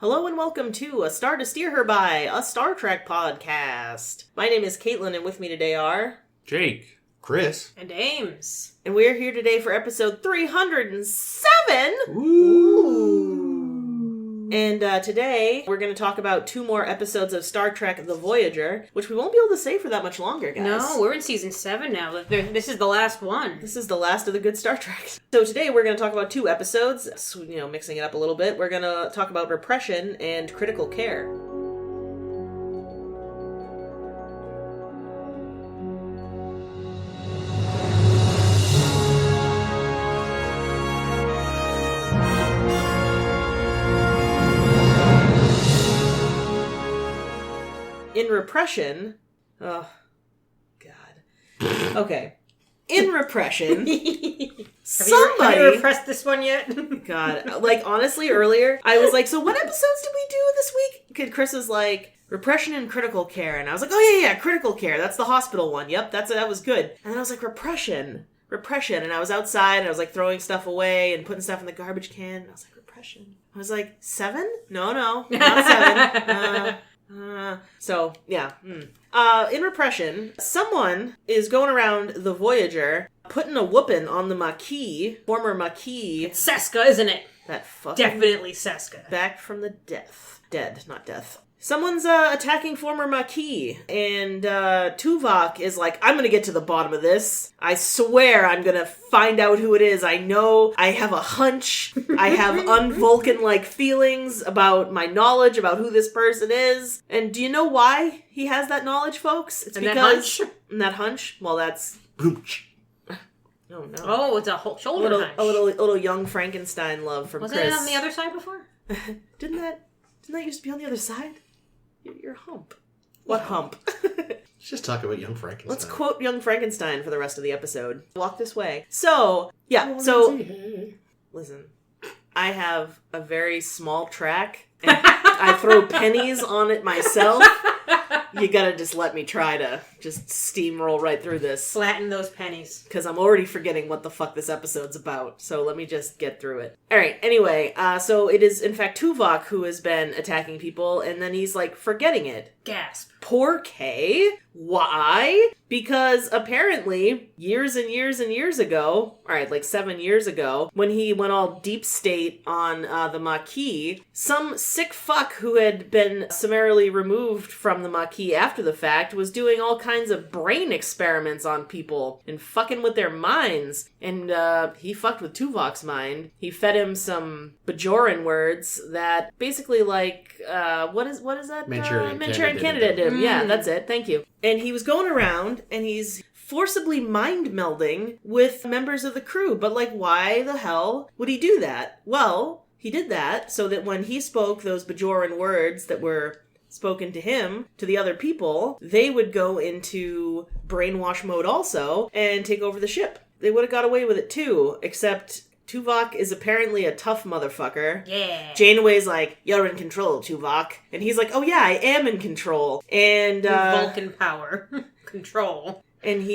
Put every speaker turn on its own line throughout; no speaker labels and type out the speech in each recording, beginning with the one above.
Hello and welcome to A Star to Steer Her By, a Star Trek podcast. My name is Caitlin and with me today are...
Jake.
Chris.
And Ames.
And we're here today for episode 307!
Ooh.
And today we're going to talk about 2 more episodes of Star Trek The Voyager, which we won't be able to say for that much longer, guys.
No, we're in season 7 now. This is the last one.
This is the last of the good Star Trek. So today we're going to talk about 2 episodes, so, mixing it up a little bit. We're going to talk about Repression and Critical Care. In Repression... Oh, God. Okay. In Repression...
Have you repressed this one yet?
God. Honestly, earlier, I was like, so what episodes did we do this week? Chris was like, Repression and Critical Care. And I was like, oh, yeah, Critical Care. That's the hospital one. Yep, that was good. And then I was like, Repression. And I was outside, and I was, throwing stuff away and putting stuff in the garbage can. And I was like, Repression. I was like, 7? No, not 7. So, yeah. In Repression, someone is going around the Voyager, putting a whooping on the Marquis, former Marquis.
It's Seska, isn't it?
That fucking...
Definitely Seska.
Back from the dead, not death. Someone's attacking former Marquis, and Tuvok is like, I'm gonna get to the bottom of this. I swear I'm gonna find out who it is. I know, I have a hunch. I have un-Vulcan-like feelings about my knowledge about who this person is. And do you know why he has that knowledge, folks? It's because... That hunch? Well, that's...
Booch.
Oh, no.
Oh, it's a whole shoulder hunch.
A little young Frankenstein love from Chris.
Wasn't it on the other side before?
Didn't that used to be on the other side? Your hump. What hump?
Let's just talk about Young Frankenstein.
Let's quote Young Frankenstein for the rest of the episode. Walk this way. So, listen. I have a very small track, and I throw pennies on it myself. You gotta just let me try to just steamroll right through this.
Flatten those pennies.
Because I'm already forgetting what the fuck this episode's about. So let me just get through it. Alright, anyway, so it is in fact Tuvok who has been attacking people, and then he's forgetting it.
Gasp.
Poor Kay. Why? Because apparently, years and years and years ago, 7 years ago, when he went all deep state on the Marquis, some sick fuck who had been summarily removed from the Marquis after the fact was doing all kinds of brain experiments on people and fucking with their minds. And he fucked with Tuvok's mind. He fed him some Bajoran words that basically what is that?
Manchurian
Candidate did. Yeah, that's it. Thank you. And he was going around and he's forcibly mind melding with members of the crew. But why the hell would he do that? Well, he did that so that when he spoke those Bajoran words that were spoken to him, to the other people, they would go into brainwash mode also and take over the ship. They would have got away with it too, except Tuvok is apparently a tough motherfucker.
Yeah.
Janeway's like, you're in control, Tuvok. And he's like, oh yeah, I am in control. And
Vulcan power. Control.
And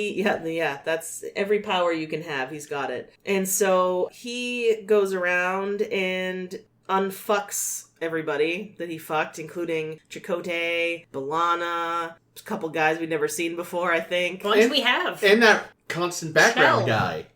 that's every power you can have, he's got it. And so he goes around and unfucks everybody that he fucked, including Chakotay, B'Elanna, a couple guys we'd never seen before, I think.
Bunch we have.
And that constant background
Shell.
guy.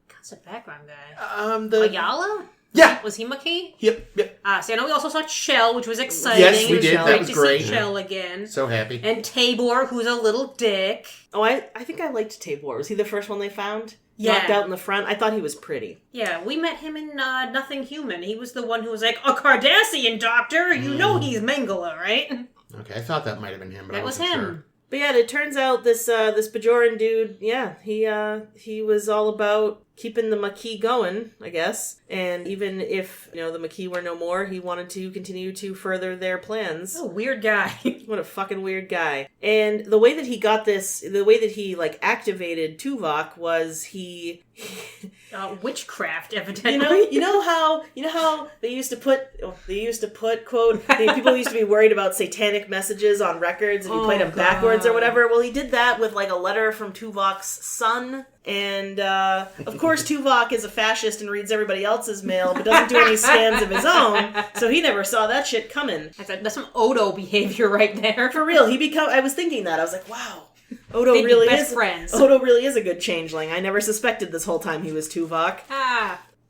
Constant background guy.
Ayala?
Ayala?
Yeah.
Was he Marquis?
Yep.
So I know we also saw Shell, which was exciting.
Yes, we did.
Shell.
That was
to
great.
see Shell again.
So happy.
And Tabor, who's a little dick.
Oh, I think I liked Tabor. Was he the first one they found?
Yeah.
Knocked out in the front? I thought he was pretty.
Yeah, we met him in Nothing Human. He was the one who was like, a Cardassian doctor? You know he's Mengele, right?
Okay, I thought that might have been him, but
That
I
was
wasn't
him.
sure.
But yeah, it turns out this Bajoran dude, yeah, he was all about keeping the Maquis going, I guess. And even if, the Maquis were no more, he wanted to continue to further their plans.
Oh, weird guy.
What a fucking weird guy. And the way that he got this, the way that he, activated Tuvok was he
Witchcraft, evidently.
You know how they used to put quote people used to be worried about satanic messages on records and you played them backwards or whatever. Well, he did that with like a letter from Tuvok's son, and of course Tuvok is a fascist and reads everybody else's mail but doesn't do any scans of his own, so he never saw that shit coming.
That's some Odo behavior right there.
For real, I was thinking that. I was like, wow. Odo really is a good changeling. I never suspected this whole time he was Tuvok.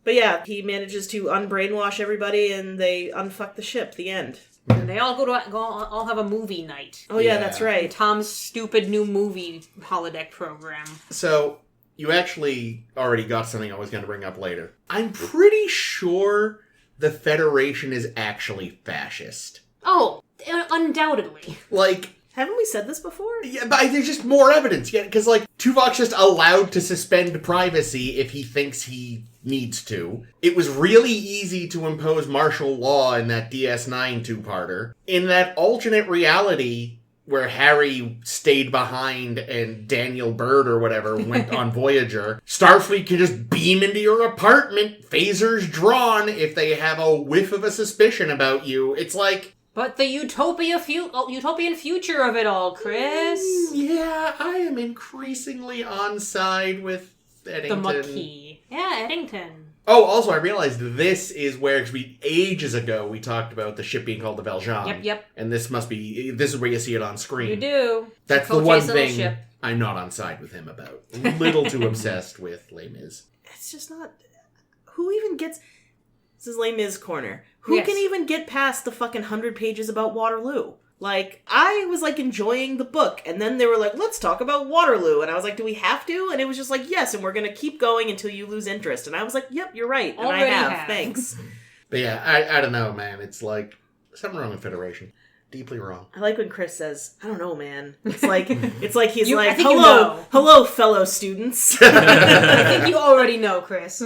But yeah, he manages to unbrainwash everybody and they unfuck the ship. The end.
And they all all have a movie night.
Oh yeah, that's right.
Tom's stupid new movie holodeck program.
So, you actually already got something I was going to bring up later. I'm pretty sure the Federation is actually fascist.
Oh, undoubtedly.
Like...
Haven't we said this before?
Yeah, but there's just more evidence. Yeah, because, like, Tuvok's just allowed to suspend privacy if he thinks he needs to. It was really easy to impose martial law in that DS9 two-parter. In that alternate reality where Harry stayed behind and Daniel Byrd or whatever went on Voyager, Starfleet can just beam into your apartment, phasers drawn, if they have a whiff of a suspicion about you. It's like...
But the utopian future of it all, Chris.
Yeah, I am increasingly on side with Eddington.
The Marquis. Yeah, Eddington.
Oh, also, I realized this is where, because ages ago, we talked about the ship being called the Valjean. Yep. And this is where you see it on screen.
You do.
That's the one thing I'm not on side with him about. A little too obsessed with Les Mis.
It's just not... Who even gets... This is Les Mis corner. Who can even get past the fucking 100 pages about Waterloo? Like, I was, like, enjoying the book, and then they were like, let's talk about Waterloo. And I was like, do we have to? And it was just like, yes, and we're gonna keep going until you lose interest. And I was like, yep, you're right. And I have. Thanks.
But yeah, I don't know, man. It's like, something wrong with Federation. Deeply wrong.
I like when Chris says, I don't know, man. It's like he's like,
hello,
fellow students.
I think you already know, Chris.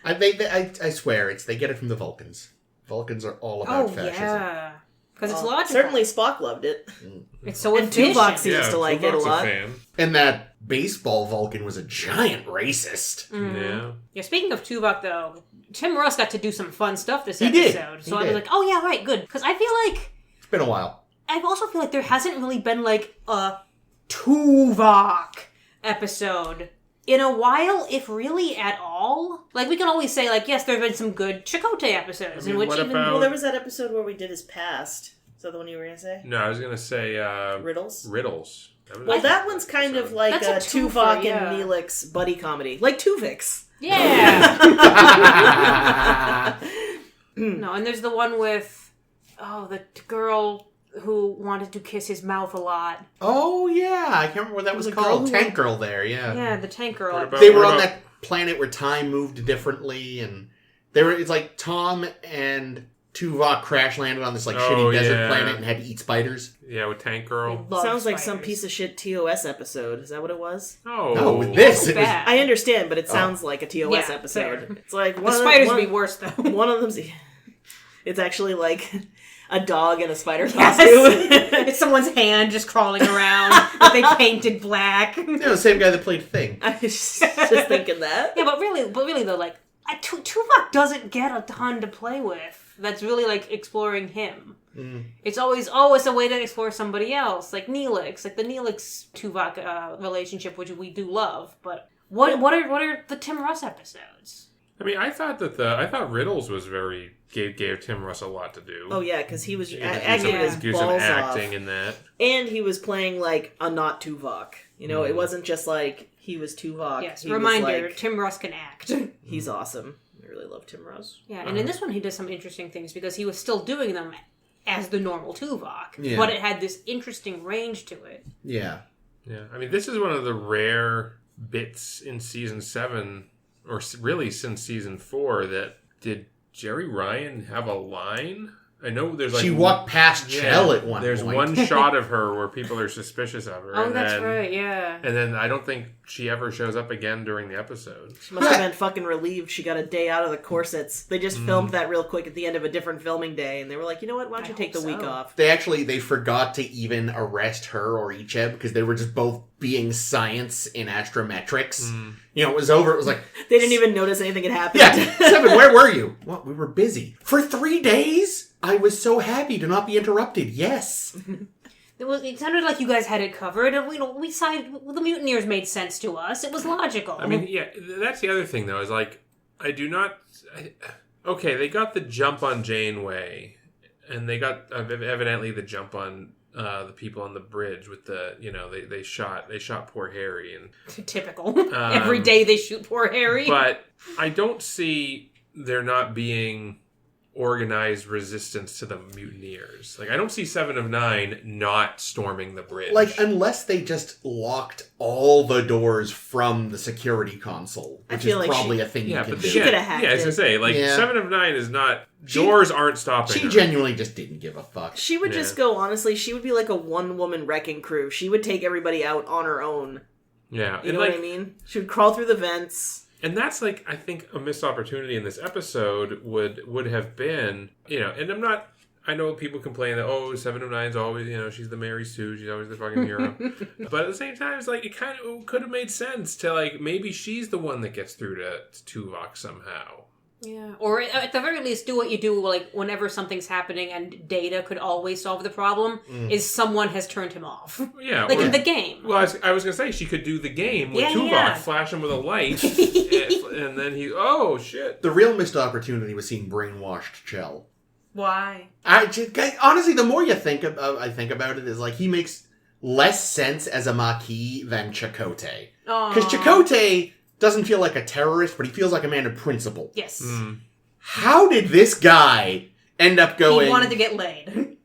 I swear, they get it from the Vulcans. Vulcans are all about fascism.
Yeah. Because it's logical.
Certainly Spock loved it.
It's so
efficient. Tuvok seems to like it a lot.
And that baseball Vulcan was a giant racist.
Mm-hmm. Yeah, speaking of Tuvok, though, Tim Russ got to do some fun stuff this episode. So I was like, oh yeah, right, good. Because I feel like...
It's been a while.
I also feel like there hasn't really been, like, a Tuvok episode in a while, if really at all. Like, we can always say, like, yes, there have been some good Chakotay episodes. In which
Well, there was that episode where we did his past. Is that the one you were going to say?
No, I was going to say...
Riddles?
Riddles.
That one's kind of like a Tuvok and Neelix buddy comedy. Like Tuvix.
Yeah! No, and there's the one with... the girl... who wanted to kiss his mouth a lot.
Oh, yeah. I can't remember what that was called. Tank Girl there, yeah.
Yeah, the Tank Girl.
They were on that planet where time moved differently, and it's like Tom and Tuvok crash landed on this shitty desert planet and had to eat spiders.
Yeah, with Tank Girl.
Sounds like some piece of shit TOS episode. Is that what it was?
Oh.
No, with this, it was...
I understand, but it sounds like a TOS episode.
Fair.
It's like...
The spiders would be worse, though.
One of them's... It's actually like... a dog in a spider costume.
It's someone's hand just crawling around that they painted black.
Yeah, the same guy that played Thing.
I was just thinking that.
Yeah, but really though, like, Tuvok doesn't get a ton to play with. That's really like exploring him. Mm. It's always a way to explore somebody else, like Neelix, like the Neelix Tuvok relationship, which we do love. But what are the Tim Russ episodes?
I mean, I thought Riddles was gave Tim Russ a lot to do.
Oh yeah, because he was acting his balls
acting
off.
In that,
and he was playing like a not Tuvok. You know, it wasn't just like he was Tuvok.
Yes, reminder: Tim Russ can act.
He's awesome. I really love Tim Russ.
Yeah, and in this one he does some interesting things because he was still doing them as the normal Tuvok, but it had this interesting range to it.
Yeah,
yeah. I mean, this is one of the rare bits in season 7. Or really since season 4, that did Jerry Ryan have a line? I know there's
she walked past Chell at one point.
There's one shot of her where people are suspicious of her.
Oh, that's right, yeah.
And then I don't think she ever shows up again during the episode.
She must have been fucking relieved she got a day out of the corsets. They just filmed that real quick at the end of a different filming day, and they were like, you know what, why don't you take the week off?
They forgot to even arrest her or Icheb because they were just both being science in astrometrics. You know, it was over. It was like...
They didn't even notice anything had happened.
Yeah, Seven, where were you? Well, we were busy. For 3 days? I was so happy to not be interrupted. Yes.
It sounded like you guys had it covered, and we sided. The mutineers made sense to us. It was logical.
I mean, yeah, that's the other thing, though, is like, okay, they got the jump on Janeway, and they got evidently the jump on the people on the bridge with the, they shot poor Harry. And
typical. Every day they shoot poor Harry.
But I don't see there not being organized resistance to the mutineers. Like, I don't see 7 of 9 not storming the bridge.
Like, unless they just locked all the doors from the security console, which is probably a thing you can do.
She could have hacked
it. Yeah, I was going to say, like, 7 of 9 is not... Doors aren't stopping
She
her.
genuinely just didn't give a fuck.
She would just go, honestly, she would be like a one-woman wrecking crew. She would take everybody out on her own.
Yeah.
You know what I mean? She would crawl through the vents...
And that's, like, I think a missed opportunity in this episode would have been, and I know people complain that, 7 of 9's always, she's the Mary Sue, she's always the fucking hero. But at the same time, it's like, it kind of could have made sense to, like, maybe she's the one that gets through to Tuvok somehow.
Yeah, or at the very least, do what you do, like, whenever something's happening and Data could always solve the problem, is someone has turned him off.
Yeah.
Like in the game.
Well, I was going to say, she could do the game with Tuvok, flash him with a light, and then oh, shit.
The real missed opportunity was seeing brainwashed Chell.
Why?
Honestly, the more you think about it, is like, he makes less sense as a Marquis than Chakotay. Because Chakotay... doesn't feel like a terrorist, but he feels like a man of principle.
Yes.
How did this guy end up going...
He wanted to get laid.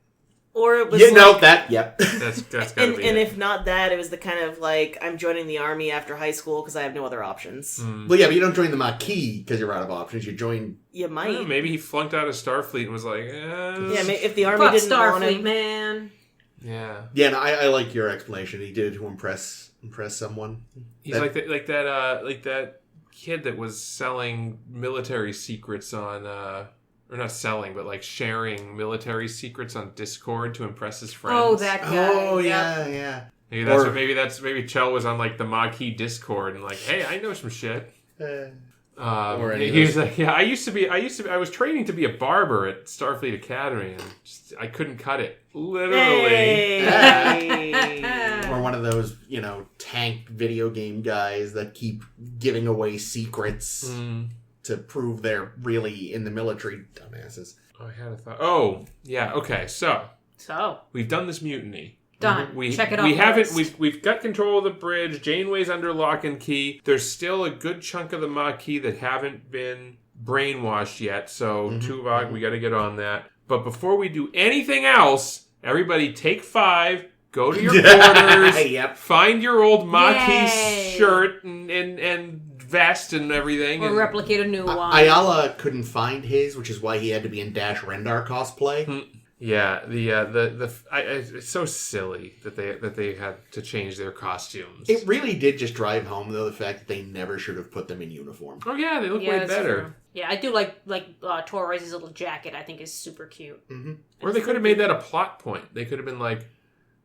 Or it was
That's gotta be
and
it.
if not that, it was the kind of like, I'm joining the army after high school because I have no other options.
Well, yeah, but you don't join the Marquis because you're out of options. You join...
You might.
Well, maybe he flunked out of Starfleet and was like,
Yeah, if the army didn't want him...
man.
Yeah.
Yeah, no, I like your explanation. He did it to impress someone.
He's like that kid that was selling military secrets on, or not selling, but like sharing military secrets on Discord to impress his friends.
Oh, that guy.
Oh, yeah.
Maybe Chell was on like the Maquis Discord and like, hey, I know some shit. He was like, yeah, I was training to be a barber at Starfleet Academy and I couldn't cut it. Literally.
Or one of those, tank video game guys that keep giving away secrets to prove they're really in the military. Dumbasses.
Oh, I had a thought. Oh, yeah, okay, so we've done this mutiny.
Done. Check it off.
We haven't. We've got control of the bridge. Janeway's under lock and key. There's still a good chunk of the Maquis that haven't been brainwashed yet. So Tuvok, we got to get on that. But before we do anything else, everybody take 5. Go to your quarters. Find your old Maquis shirt and vest and everything.
Or replicate a new one.
Ayala couldn't find his, which is why he had to be in Dash Rendar cosplay.
Yeah, it's so silly that they had to change their costumes.
It really did just drive home, though, the fact that they never should have put them in uniform.
Oh yeah, they look way better.
True. Yeah, I do like Torres' little jacket. I think is super cute.
Mm-hmm.
Or they could have made that a plot point. They could have been like,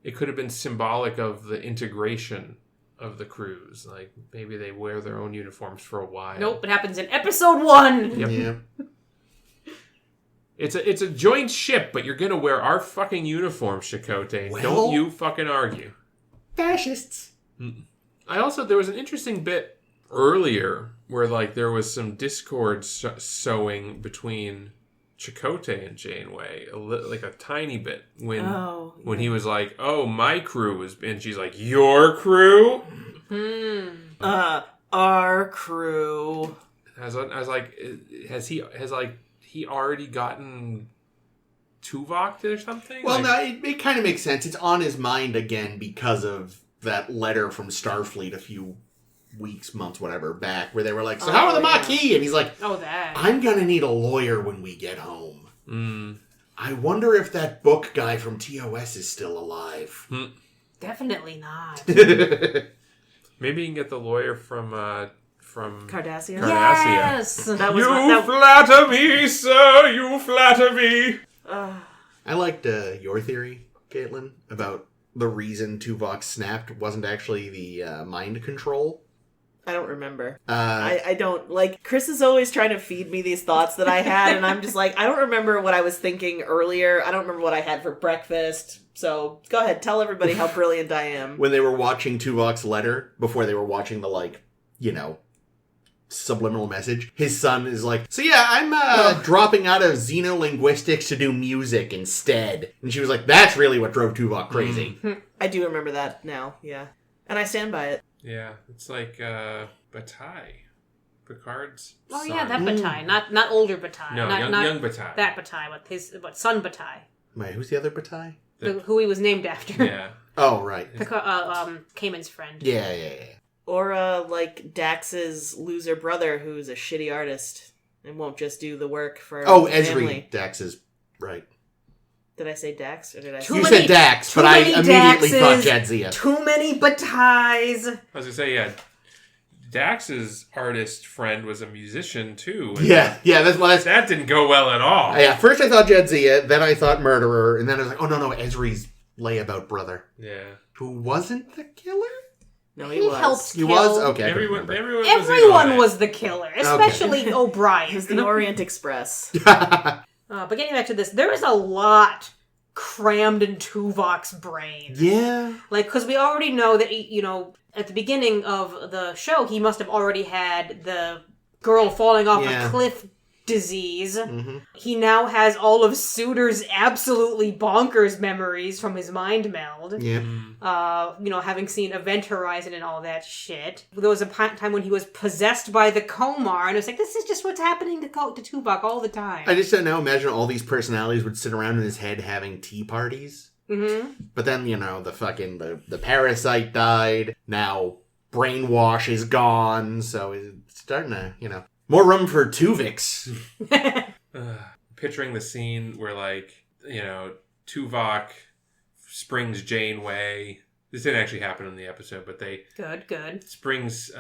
it could have been symbolic of the integration of the crews. Like maybe they wear their own uniforms for a while.
Nope, it happens in episode 1.
Yep.
Yeah.
It's a joint ship, but you're gonna wear our fucking uniform, Chakotay.
Well,
don't you fucking argue.
Fascists.
There was an interesting bit earlier where like there was some discord sowing between Chakotay and Janeway, like a tiny bit when he was like, "Oh, my crew is," and she's like, "Your crew."
Our crew.
I was like, has he already gotten Tuvok or something?
Well, no, it kind of makes sense. It's on his mind again because of that letter from Starfleet a few weeks, months, whatever, back, where they were like, so how are the Maquis? And he's like, I'm going to need a lawyer when we get home. I wonder if that book guy from TOS is still alive.
Definitely not.
Maybe you can get the lawyer from
Cardassia.
Yes!
That was
You flatter me, sir. You flatter me.
I liked your theory, Caitlin, about the reason Tuvok snapped wasn't actually the mind control.
I don't remember. I don't, like, Chris is always trying to feed me these thoughts that I had, and I'm just like, I don't remember what I was thinking earlier. I don't remember what I had for breakfast. So, go ahead, tell everybody how brilliant I am.
When they were watching Tuvok's letter, before they were watching the, like, subliminal message, his son is like, so yeah, I'm dropping out of xenolinguistics to do music instead. And she was like, that's really what drove Tuvok crazy.
I do remember that now, yeah. And I stand by it.
Yeah, it's like Bataille. Picard's
Oh
son.
yeah, that Bataille. Not older Bataille.
No,
not
young Bataille.
That Bataille, but son Bataille.
Wait, who's the other Bataille?
Who he was named after.
Yeah.
Oh, right.
Cayman's friend.
Yeah.
Or, like, Dax's loser brother, who's a shitty artist and won't just do the work for
Oh,
his
Esri.
family.
Dax is right.
Did I say Dax, or did I say...
You said Dax, but I immediately thought Jadzia.
Too many Batailles.
I was gonna say, yeah. Dax's artist friend was a musician too. and
Yeah, that's why.
that didn't go well at all.
Yeah, first I thought Jadzia, then I thought murderer, and then I was like, oh no, Esri's layabout brother,
Yeah.
who wasn't the killer.
No,
He
he was.
helped
He
kill.
was okay. I couldn't
Everyone
remember.
Everyone was the killer, especially
It
O'Brien.
was the Orient Express.
But getting back to this, there is a lot crammed in Tuvok's brain.
Yeah.
Like, because we already know that, at the beginning of the show, he must have already had the girl falling off a cliff disease.
Mm-hmm.
He now has all of Suitor's absolutely bonkers memories from his mind meld.
Yeah.
Having seen Event Horizon and all that shit. There was a time when he was possessed by the Komar, and it was like, this is just what's happening to Tuvok all the time.
I just don't know. Imagine all these personalities would sit around in his head having tea parties.
Mm-hmm.
But then, the parasite died. Now, brainwash is gone. So it's starting to, more room for Tuvix.
Picturing the scene where, Tuvok springs Janeway. This didn't actually happen in the episode, but they...
Good.
Springs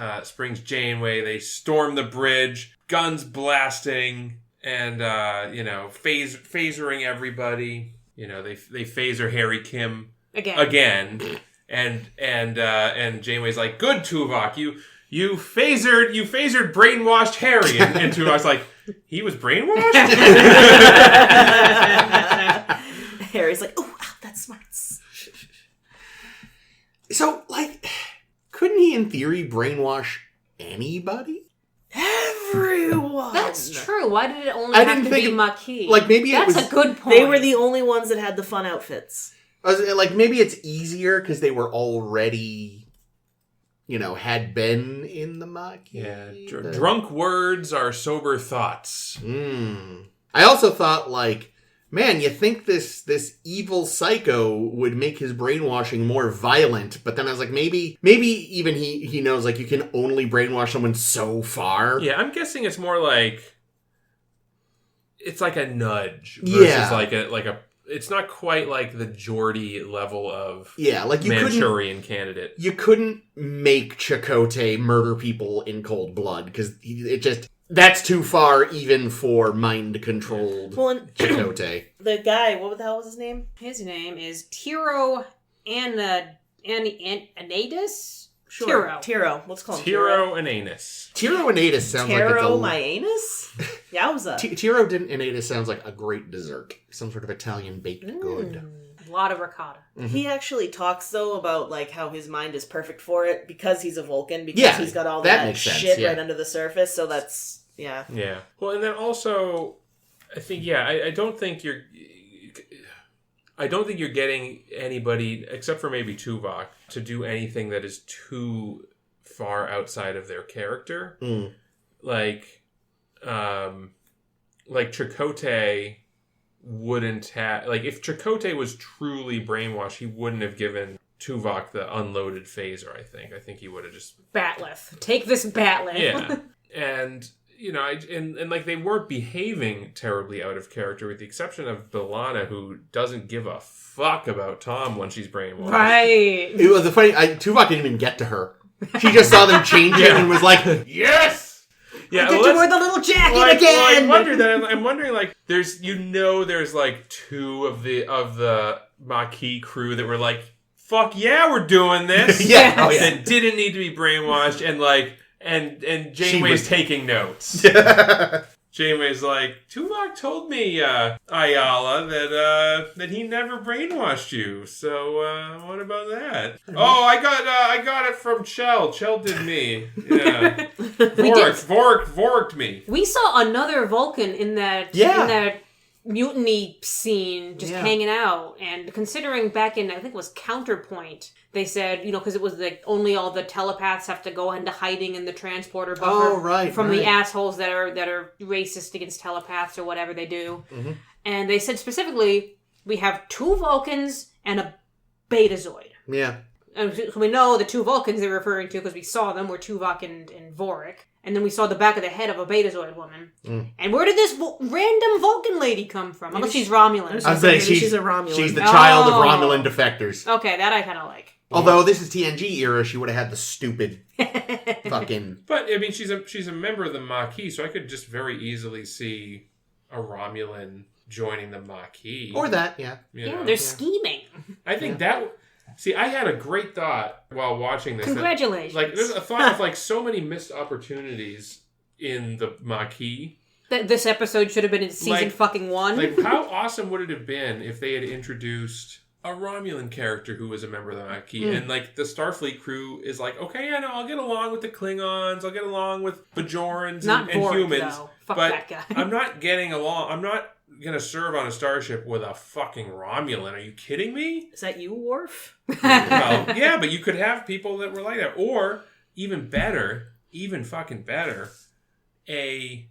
Janeway. They storm the bridge, guns blasting, and, phasering everybody. They phaser Harry Kim again. And Janeway's like, good, Tuvok, you phasered brainwashed Harry. And Tuvok's like, he was brainwashed?
Harry's like, oh, that's smart.
So, couldn't he, in theory, brainwash anybody?
Everyone!
That's true. Why did it only
I
have
didn't
to
think
be
it-
Maquis?
Maybe it
That's
was...
a good point.
They were the only ones that had the fun outfits.
I was, maybe it's easier because they were already, had been in the Maquis.
Yeah. Drunk words are sober thoughts.
I also thought, man, you think this evil psycho would make his brainwashing more violent, but then I was like, maybe even he knows, you can only brainwash someone so far.
Yeah, I'm guessing it's more it's like a nudge versus a it's not quite like the Geordi level of
you
Manchurian Candidate.
You couldn't make Chakotay murder people in cold blood because that's too far even for mind-controlled Chakotay.
The guy, what the hell was his name?
His name is Tiro Anadis?
Sure. Tiro. Let's call him
Tiro and Anus.
Tiro Anatus sounds
Tiro,
like
my anus? Yowza.
Tiro Anatus sounds like a great dessert. Some sort of Italian baked good.
A lot of ricotta.
Mm-hmm.
He actually talks, though, about, how his mind is perfect for it because he's a Vulcan, because he's got all that shit right under the surface, so that's, yeah.
Yeah. Well, and then also, I think, I don't think you're getting anybody, except for maybe Tuvok, to do anything that is too far outside of their character. Like Chakotay wouldn't have... if Chakotay was truly brainwashed, he wouldn't have given Tuvok the unloaded phaser, I think. I think he would have just...
Batleth. Take this Batleth.
Yeah. And... they weren't behaving terribly out of character, with the exception of B'Elanna, who doesn't give a fuck about Tom when she's brainwashed.
Right.
It was the funny... Tuvok didn't even get to her. She just saw them changing and was like, yes!
Yeah,
I get to wear the little jacket again!
I'm wondering, like, there's like two of the Marquis crew that were like, fuck yeah, we're doing this.
Yeah. Oh, yeah.
That didn't need to be brainwashed, and like, and Janeway's taking notes. Janeway's like, Tuvok told me, Ayala, that he never brainwashed you. So what about that? Oh, I got it from Chell. Chell did me. Yeah, Vorked me.
We saw another Vulcan in that mutiny scene, just hanging out. And considering back in, I think it was Counterpoint, they said, because it was like only all the telepaths have to go into hiding in the transporter buffer from the assholes that are racist against telepaths or whatever they do. Mm-hmm. And they said specifically, we have 2 Vulcans and a Betazoid.
Yeah.
And we know the 2 Vulcans they're referring to because we saw them were Tuvok and Vorik. And then we saw the back of the head of a Betazoid woman. Mm. And where did this random Vulcan lady come from? Unless she's Romulan.
I was saying she's a Romulan.
She's the child of Romulan defectors.
Okay, that I kind of like.
Although this is TNG era, she would have had the stupid fucking...
But, I mean, she's a member of the Marquis, so I could just very easily see a Romulan joining the Marquis.
Or that, yeah.
They're scheming.
I think that... See, I had a great thought while watching this.
Congratulations.
There's a thought of, like, so many missed opportunities in the Marquis.
That this episode should have been in season fucking 1.
Like, how awesome would it have been if they had introduced a Romulan character who was a member of the Marquis, and like the Starfleet crew is like, okay, yeah, no, I'll get along with the Klingons, I'll get along with Bajorans and humans,
though. Fuck
but
that guy.
I'm not getting along. I'm not gonna serve on a starship with a fucking Romulan. Are you kidding me?
Is that you, Worf?
Well, yeah, but you could have people that were like that, or even fucking better, a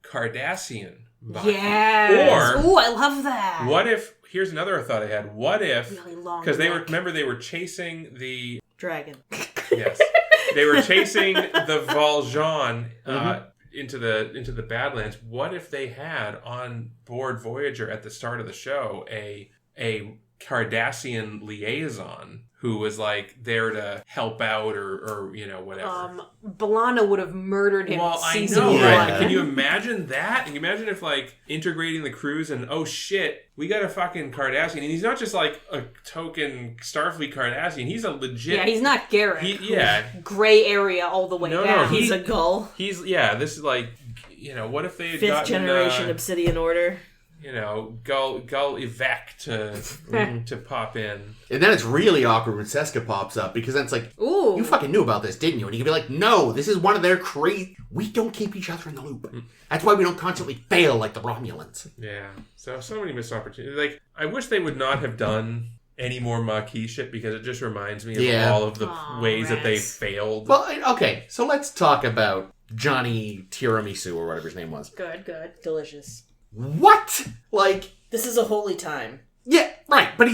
Cardassian.
Yes. Ooh, I love that.
What if? Here's another thought I had. What if? Because they were chasing the
dragon.
Yes, they were chasing the Valjean into the Badlands. What if they had on board Voyager at the start of the show a Cardassian liaison who was like there to help out or whatever.
B'Elanna would have murdered him.
Well, I know, right? Can you imagine that? Can you imagine if like integrating the crews and oh shit, we got a fucking Cardassian, and he's not just like a token Starfleet Cardassian. He's a legit.
Yeah, he's not Garrick. Gray area all the way down.
No, he's a Gull.
This is like what if they had
5th generation Obsidian Order.
Gull Evec to pop in.
And then it's really awkward when Seska pops up, because then it's like, ooh, you fucking knew about this, didn't you? And you can be like, no, this is one of their crazy... We don't keep each other in the loop. That's why we don't constantly fail like the Romulans.
Yeah. So many missed opportunities. Like, I wish they would not have done any more Marquis shit, because it just reminds me of all of the ways that they failed.
Well, okay, so let's talk about Johnny Tiramisu, or whatever his name was.
Good. Delicious.
What? Like...
This is a holy time.
Yeah, right. But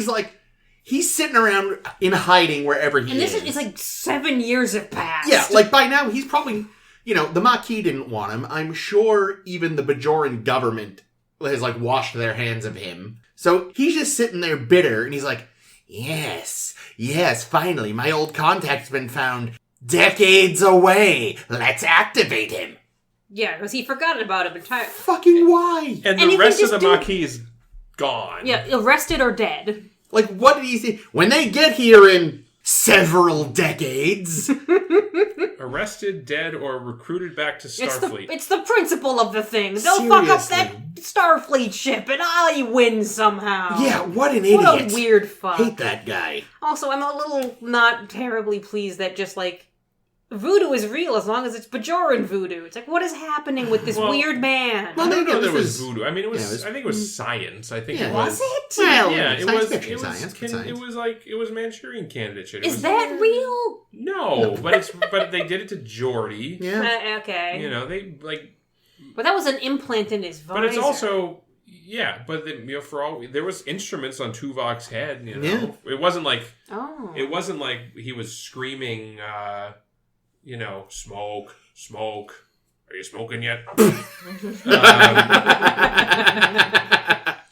he's sitting around in hiding wherever he is.
And this is like 7 years have passed.
Yeah, like by now he's probably... the Maquis didn't want him. I'm sure even the Bajoran government has like washed their hands of him. So he's just sitting there bitter, and he's like, yes, finally, my old contact's been found decades away. Let's activate him.
Yeah, because he forgot about him entirely.
Fucking why?
And the rest of the Marquis is gone.
Yeah, arrested or dead.
Like, what did he say? When they get here in several decades...
Arrested, dead, or recruited back to Starfleet.
It's the principle of the thing. They'll fuck up that Starfleet ship and I win somehow.
Yeah, what an idiot.
What a weird fuck.
Hate that guy.
Also, I'm a little not terribly pleased that just like... Voodoo is real as long as it's Bajoran voodoo. It's like, what is happening with this weird man?
Well, I don't know if there was voodoo. I mean, I think it was science. I think it was.
Was it?
Well,
it was.
Science.
It was that candidate shit.
Is that real?
No, but they did it to Geordi.
Yeah.
Okay.
They like.
But that was an implant in his visor.
But it's also. Yeah, but there was instruments on Tuvok's head.
Yeah.
It wasn't like.
Oh.
It wasn't like he was screaming. Smoke. Are you smoking yet?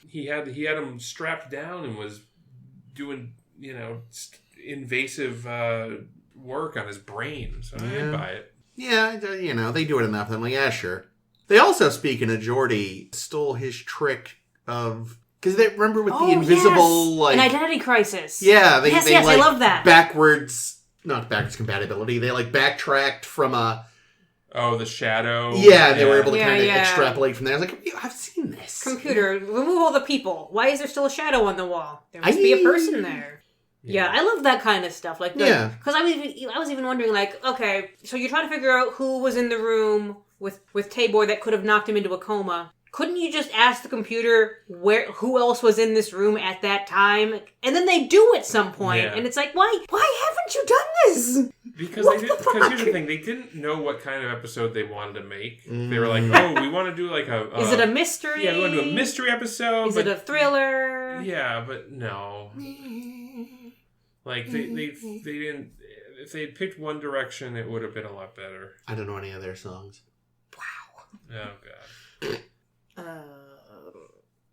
He had him strapped down and was doing, invasive work on his brain, so I buy it.
Yeah, they do it enough. I'm like, yeah, sure. They also, speaking of Geordi, stole his trick of... Because they remember with the invisible,
an identity crisis.
Yeah, they
I love that.
Not backwards compatibility. They backtracked from a...
Oh, the shadow.
Yeah, they were able to kind of extrapolate from there. I was like, I've seen this.
Computer, remove all the people. Why is there still a shadow on the wall? There must be a person there. Yeah, I love that kind of stuff. Because I was even wondering, okay, so you're trying to figure out who was in the room with Tabor that could have knocked him into a coma. Couldn't you just ask the computer who else was in this room at that time? And then they do at some point. And it's like, why haven't you done this?
Because here's the thing, they didn't know what kind of episode they wanted to make. They were like, we want to do a...
Is it a mystery?
Yeah, we want to do a mystery episode.
Is it a thriller?
Yeah, but no. They didn't... If they had picked one direction, it would have been a lot better.
I don't know any of their songs.
Wow.
Oh, God.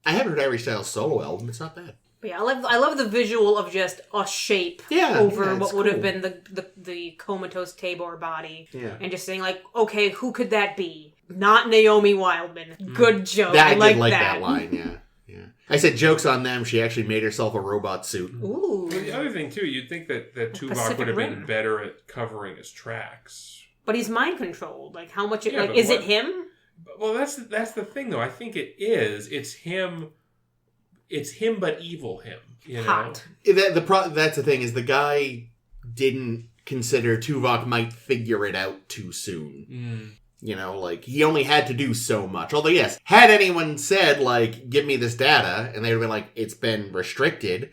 I haven't heard Harry Styles' solo album. It's not bad.
But yeah, I love the visual of just a shape over what would have been the comatose Tabor body. Yeah. And just saying, okay, who could that be? Not Naomi Wildman. Good joke. I did like that line,
yeah. I said, joke's on them. She actually made herself a robot suit.
Ooh.
Well, the other thing, too, you'd think that Tuvok would have been better at covering his tracks.
But he's mind-controlled. How much... is it him?
Well, that's the thing, though. I think it is. It's him. It's him, but evil him.
Hot.
That's the thing, is the guy didn't consider Tuvok might figure it out too soon. He only had to do so much. Although, yes, had anyone said, give me this data, and they would have been like, it's been restricted.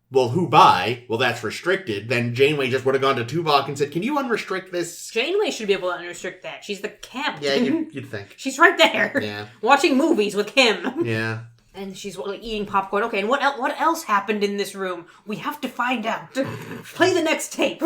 Well, who by? Well, that's restricted. Then Janeway just would have gone to Tuvok and said, can you unrestrict this?
Janeway should be able to unrestrict that. She's the captain.
Yeah, you'd think.
She's right there.
Yeah.
Watching movies with him.
Yeah.
And she's eating popcorn. Okay, and what else happened in this room? We have to find out. Play the next tape.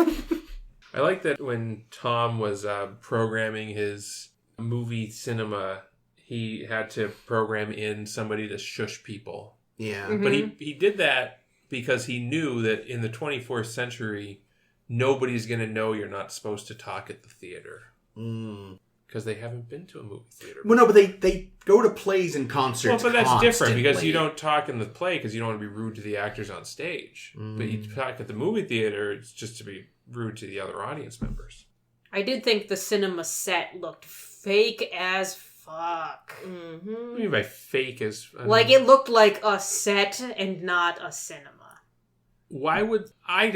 I like that when Tom was programming his movie cinema, he had to program in somebody to shush people.
Yeah.
Mm-hmm. But he did that because he knew that in the 24th century, nobody's going to know you're not supposed to talk at the theater. Because they haven't been to a movie theater.
Well, no, but they go to plays and concerts.
Well, but that's different because you don't talk in the play because you don't want to be rude to the actors on stage. But you talk at the movie theater, it's just to be rude to the other audience members.
I did think the cinema set looked fake as fuck.
What do you mean by fake as...
it looked like a set and not a cinema.
Why would... I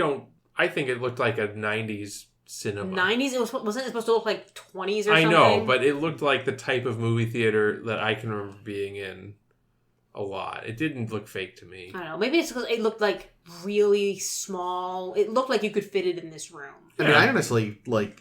think it looked like a 90s cinema.
90s? Wasn't it supposed to look like 20s or something?
I know, but it looked like the type of movie theater that I can remember being in a lot. It didn't look fake to me.
I don't know. Maybe it's because it looked really small. It looked like you could fit it in this room.
I mean, I honestly, what,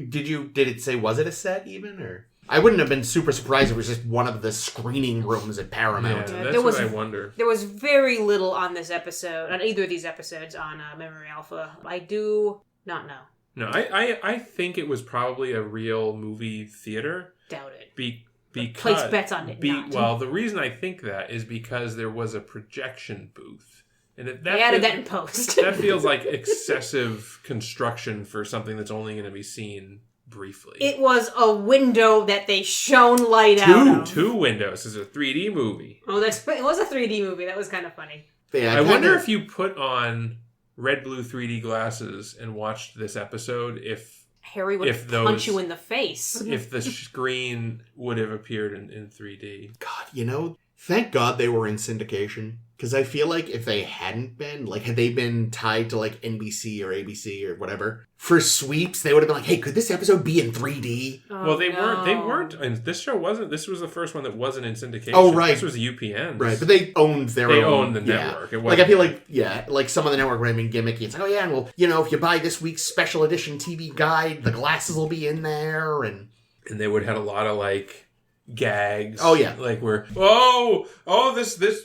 did it say, was it a set even? Or I wouldn't have been super surprised if it was just one of the screening rooms at Paramount.
Yeah, that's what I wonder.
There was very little on this episode, on either of these episodes on Memory Alpha. I do not know.
No, I think it was probably a real movie theater.
Doubt it.
Because
place bets on it.
Well, the reason I think that is because there was a projection booth. And
they added that in post.
That feels like excessive construction for something that's only going to be seen briefly.
It was a window that they shone light out of.
Two windows. This is a 3D movie.
Oh, it was a 3D movie. That was kind of funny.
Yeah,
I wonder if you put on red-blue 3D glasses and watched this episode, if
Harry would punch you in the face.
If the screen would have appeared in 3D.
God, thank God they were in syndication. Because I feel like if they hadn't been, had they been tied to NBC or ABC or whatever, for sweeps, they would have been like, hey, could this episode be in 3D?
Oh,
well, they weren't, and this show wasn't, this was the first one that wasn't in syndication.
Oh, right.
This was UPN.
Right, but they owned their own.
They owned the network.
Yeah. I feel some of the network would have been gimmicky. It's like, and if you buy this week's special edition TV guide, the glasses will be in there, and
they would have had a lot of, gags.
Oh, yeah.
This...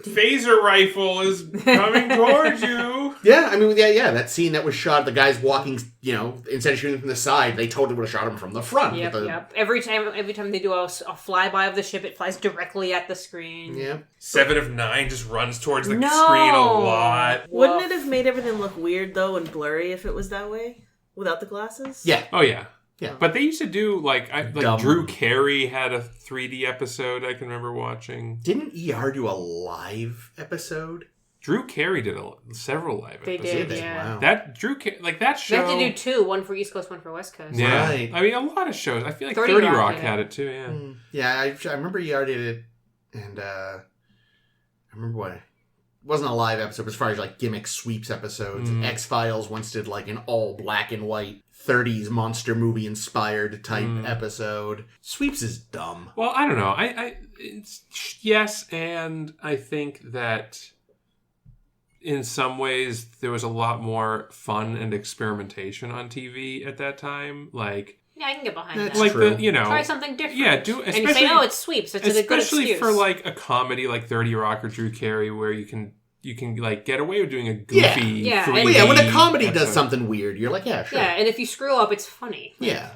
phaser rifle is coming towards you.
Yeah, I mean, yeah, that scene that was shot, the guy's walking, instead of shooting from the side, they totally would have shot him from the front.
Yep. Every time they do a flyby of the ship, it flies directly at the screen.
Yeah.
7 of 9 just runs towards the screen a lot.
Wouldn't it have made everything look weird, though, and blurry if it was that way? Without the glasses?
Yeah.
Oh, yeah.
Yeah.
But they used to do,
Dumb.
Drew Carey had a 3D episode I can remember watching.
Didn't ER do a live episode?
Drew Carey did several live
They
episodes.
did, yeah.
Wow.
That show...
They have to do 2, one for East Coast, one for West Coast.
Yeah.
Right.
I mean, a lot of shows. I feel like
30
30
Rock
Rock
did
had
it.
it too, yeah.
Yeah, I remember ER did it, and I remember what... It wasn't a live episode, but as far as gimmick sweeps episodes. X-Files once did an all black and white 30s monster movie inspired type episode. Sweeps is dumb.
Well, I don't know. Yes, and I think that in some ways there was a lot more fun and experimentation on TV at that time.
Yeah, I can get behind
That's
that.
true.
Try something different.
Yeah,
and you say, it's Sweeps. It's a good
especially
excuse.
for a comedy like 30 Rock or Drew Carey, where you can get away with doing a goofy
Yeah.
3D
Well, yeah, when a comedy
episode.
does something weird, you're like, yeah, sure.
Yeah, and if you screw up, it's funny.
Yeah.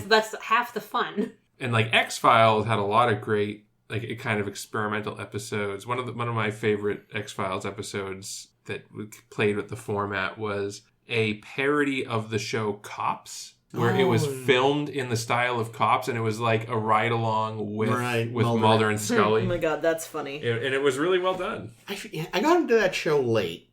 That's half the fun.
And X-Files had a lot of great kind of experimental episodes. One of my favorite X-Files episodes that played with the format was a parody of the show Cops, where it was filmed in the style of Cops, and it was like a ride along with Mulder and Scully.
Oh my god, that's funny.
And it was really well done.
I got into that show late,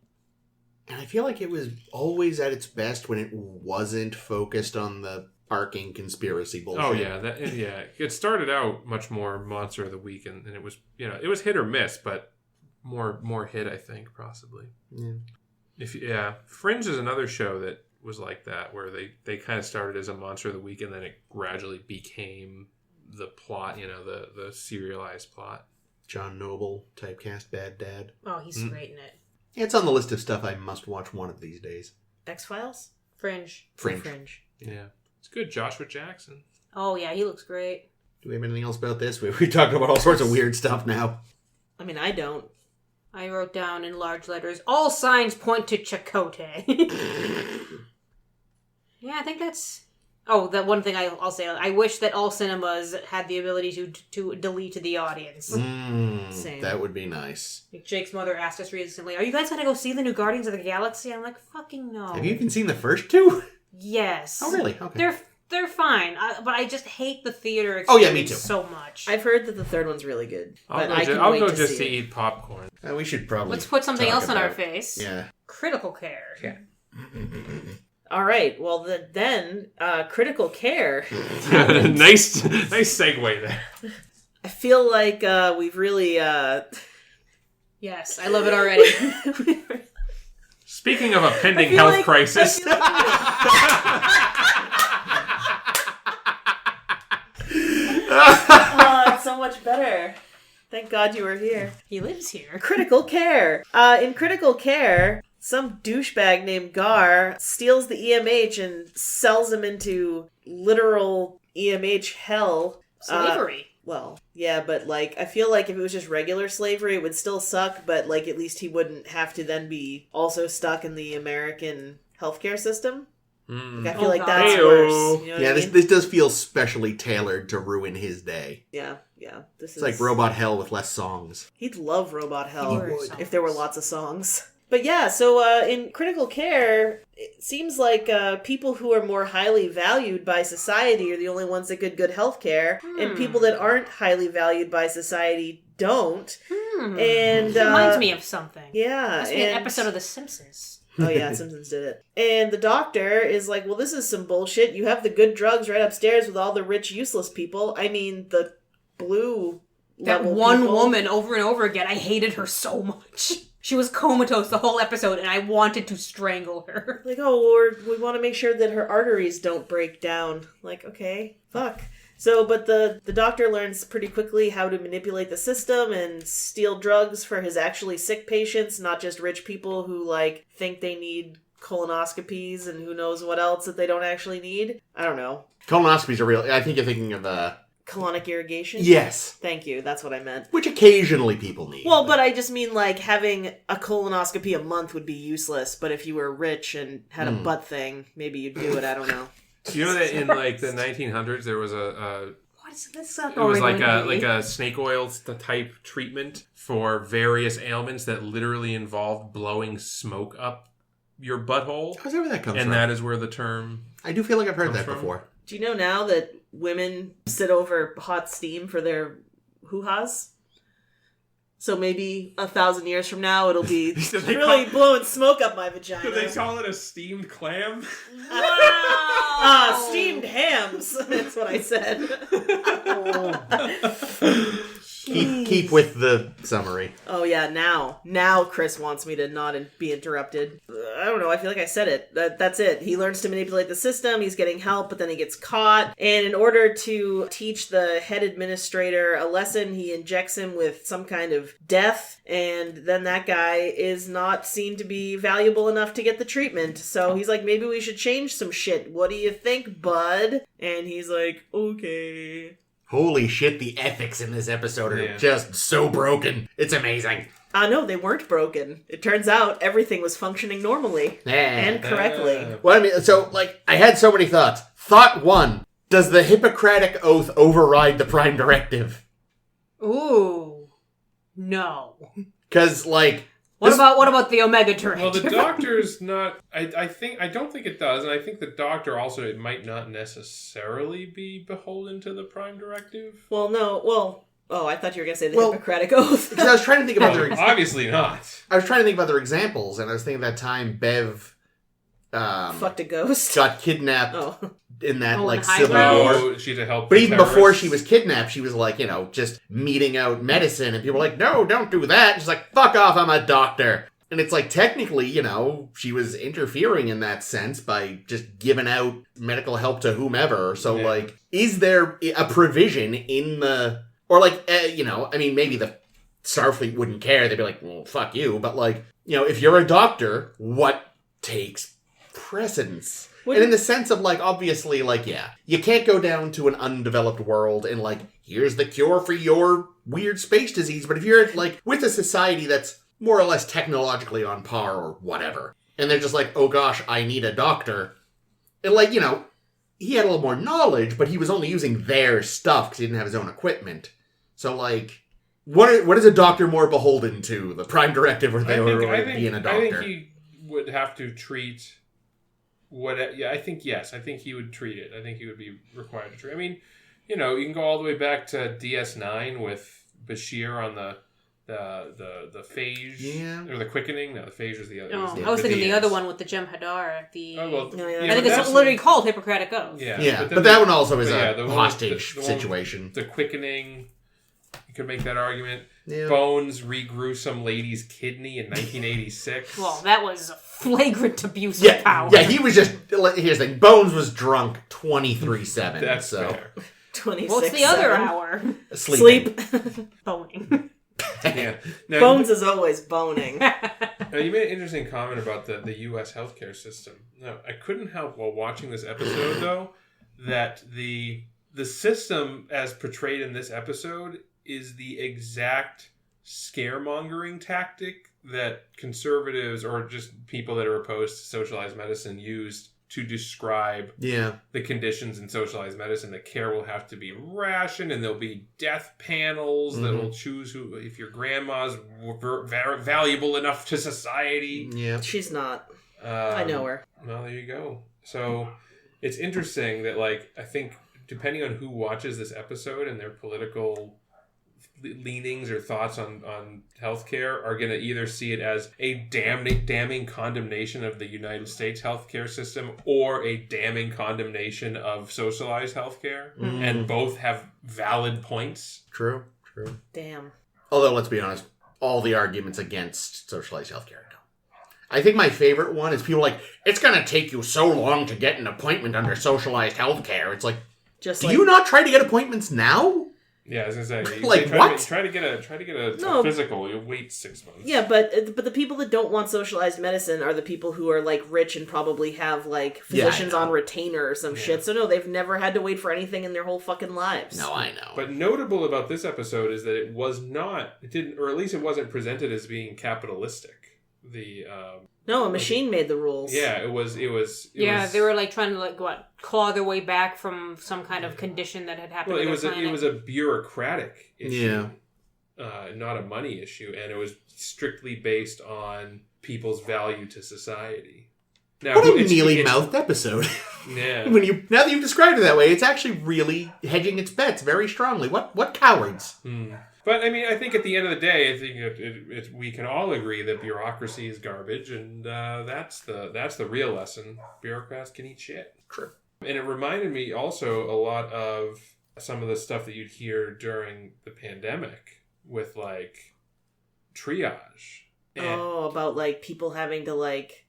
and I feel like it was always at its best when it wasn't focused on the arcing conspiracy bullshit.
Oh yeah, It started out much more Monster of the Week, and it was it was hit or miss, but more hit, I think, possibly.
Yeah.
Fringe is another show that was like that, where they kind of started as a Monster of the Week, and then it gradually became the plot, the serialized plot.
John Noble typecast bad dad.
Oh, he's great in it.
It's on the list of stuff I must watch one of these days.
X-Files?
Fringe.
Fringe.
Yeah. It's good. Joshua Jackson.
Oh, yeah, he looks great.
Do we have anything else about this? We talked about all sorts of weird stuff now.
I mean, I don't.
I wrote down in large letters, all signs point to Chakotay. Yeah, I think that's... Oh, that one thing I'll say. I wish that all cinemas had the ability to delete the audience.
Same.
That would be nice.
Jake's mother asked us recently, are you guys going to go see the new Guardians of the Galaxy? I'm like, fucking no.
Have you even seen the first two?
Yes.
Oh, really? Okay.
They're fine, but I just hate the theater
Oh,
experience
yeah, me too.
so much.
I've heard that the third one's really good.
I'll
But
go
wait to
just
see
to
it.
eat popcorn.
We should probably
Let's put something
talk
else on our
about-
face.
Yeah.
Critical care.
Yeah.
All right. Well, then, critical care.
nice segue there.
I feel like we've really...
Yes, I love it already.
Speaking of a pending
feel
health
like-
crisis.
Oh, it's so much better. Thank God you were here.
He lives here.
Critical care. In critical care, some douchebag named Gar steals the EMH and sells him into literal EMH hell.
Slavery.
Well, yeah, but I feel like if it was just regular slavery, it would still suck, but at least he wouldn't have to then be also stuck in the American healthcare system. I feel like that's
Heyo.
worse. You know what I mean?
This does feel specially tailored to ruin his day.
Yeah. This
It's like Robot Hell with less songs.
He'd love Robot Hell
He would.
if there were lots of songs. But yeah, so in critical care, it seems like people who are more highly valued by society are the only ones that get good health care, and people that aren't highly valued by society don't. And
It reminds me of something.
Yeah.
Must be an episode of The Simpsons.
Oh yeah, Simpsons did it. And the doctor is like, well, this is some bullshit. You have the good drugs right upstairs with all the rich, useless people. I mean, the blue
That
level
one
people.
woman over and over again, I hated her so much. She was comatose the whole episode, and I wanted to strangle her.
Like, oh, we want to make sure that her arteries don't break down. Like, okay, fuck. So, but the doctor learns pretty quickly how to manipulate the system and steal drugs for his actually sick patients, not just rich people who, think they need colonoscopies and who knows what else that they don't actually need. I don't know.
Colonoscopies are real. I think you're thinking of
Colonic irrigation?
Yes.
Thank you. That's what I meant.
Which occasionally people need.
Well, but I just mean like having a colonoscopy a month would be useless, but if you were rich and had a butt thing, maybe you'd do it. I don't know.
You know that in like the 1900s there was
What is this?
it was like a snake oil type treatment for various ailments that literally involved blowing smoke up your butthole.
How's where that comes from?
And that is where the term
I do feel like I've heard that
from.
before.
Do you know now that women sit over hot steam for their hoo-has? So maybe 1,000 years from now, it'll be really blowing smoke up my vagina.
Do they call it a steamed clam?
Steamed hams. That's what I said.
Keep with the summary.
Oh yeah, now Chris wants me to not be interrupted. I don't know, I feel like I said it. That's it. He learns to manipulate the system, he's getting help, but then he gets caught. And in order to teach the head administrator a lesson, he injects him with some kind of death, and then that guy is not seen to be valuable enough to get the treatment. So he's like, maybe we should change some shit. What do you think, bud? And he's like, okay.
Holy shit, the ethics in this episode are just so broken. It's amazing.
No, they weren't broken. It turns out everything was functioning normally and correctly.
Well, I mean, so, like, I had so many thoughts. Thought 1, does the Hippocratic Oath override the Prime Directive?
Ooh. No.
Because, like...
What about the Omega Directive?
Well, the doctor's not... I don't think it does, and I think the doctor also, it might not necessarily be beholden to the Prime Directive.
Well, no, I thought you were going to say the Hippocratic Oath.
Because I was trying to think about
Obviously not.
I was trying to think of other examples, and I was thinking that time Bev...
fucked a ghost.
Got kidnapped in that, like,
High
Civil
Ground.
War.
She to help.
But even before she was kidnapped, she was like, just meeting out medicine, and people were like, no, don't do that. She's like, fuck off, I'm a doctor. And it's like, technically, she was interfering in that sense by just giving out medical help to whomever. So, like, is there a provision in the... Or, like, I mean, maybe the Starfleet wouldn't care. They'd be like, well, fuck you. But, like, if you're a doctor, what takes precedence? And in the sense of, like, obviously, like, you can't go down to an undeveloped world and, like, here's the cure for your weird space disease. But if you're, like, with a society that's more or less technologically on par or whatever, and they're just like, oh gosh, I need a doctor. And, like, he had a little more knowledge, but he was only using their stuff because he didn't have his own equipment. So, like, what is a doctor more beholden to? The Prime Directive or being a doctor?
I think he would have to treat... I think yes. I think he would treat it. I think he would be required to treat. I mean, you can go all the way back to DS9 with Bashir on the phage or the quickening. No, the phage was the other.
I was thinking the other one with the Jem'Hadar. I think it's literally called Hippocratic Oath.
Yeah,
but that one also is a hostage situation.
The quickening. You could make that argument.
Yeah.
Bones regrew some lady's kidney in 1986.
Well, that was a flagrant abuse of power.
Yeah, he was just... Here's the thing. Bones was drunk 23/7.
That's
so.
fair.
26/7.
What's the other hour?
Sleep.
Boning.
Yeah. Now,
Bones is always boning.
Now, you made an interesting comment about the U.S. healthcare system. Now, I couldn't help while watching this episode, though, that the system as portrayed in this episode is the exact scaremongering tactic that conservatives or just people that are opposed to socialized medicine used to describe the conditions in socialized medicine. That care will have to be rationed, and there'll be death panels that will choose who, if your grandma's valuable enough to society.
Yeah,
she's not. I know her.
Well, there you go. So it's interesting that, like, I think depending on who watches this episode and their political leanings or thoughts on healthcare are going to either see it as a damning condemnation of the United States healthcare system or a damning condemnation of socialized healthcare, and both have valid points.
True.
Damn.
Although, let's be honest, all the arguments against socialized healthcare. I think my favorite one is people like, it's going to take you so long to get an appointment under socialized healthcare. It's like, do you not try to get appointments now?
Yeah, I was gonna say,
Like,
try
what?
Try to get a
No.
physical. You'll wait 6 months.
Yeah, but the people that don't want socialized medicine are the people who are like rich and probably have like
Yeah, I
physicians
know.
on retainer or some shit. So no, they've never had to wait for anything in their whole fucking lives.
No, I know.
But notable about this episode is that it didn't, or at least it wasn't presented as being capitalistic.
No, a machine made the rules.
Yeah, it was.
They were like trying to like claw their way back from some kind of condition that had happened.
Well,
to
it
their
was
planet.
a bureaucratic issue.
Yeah.
Not a money issue, and it was strictly based on people's value to society. Now,
What a
it's-
mealy-mouthed episode.
Yeah.
Now that you've described it that way, it's actually really hedging its bets very strongly. What cowards?
But I mean, I think at the end of the day, I think we can all agree that bureaucracy is garbage, and that's the real lesson. Bureaucrats can eat shit.
True.
And it reminded me also a lot of some of the stuff that you'd hear during the pandemic with like triage. And,
About like people having to like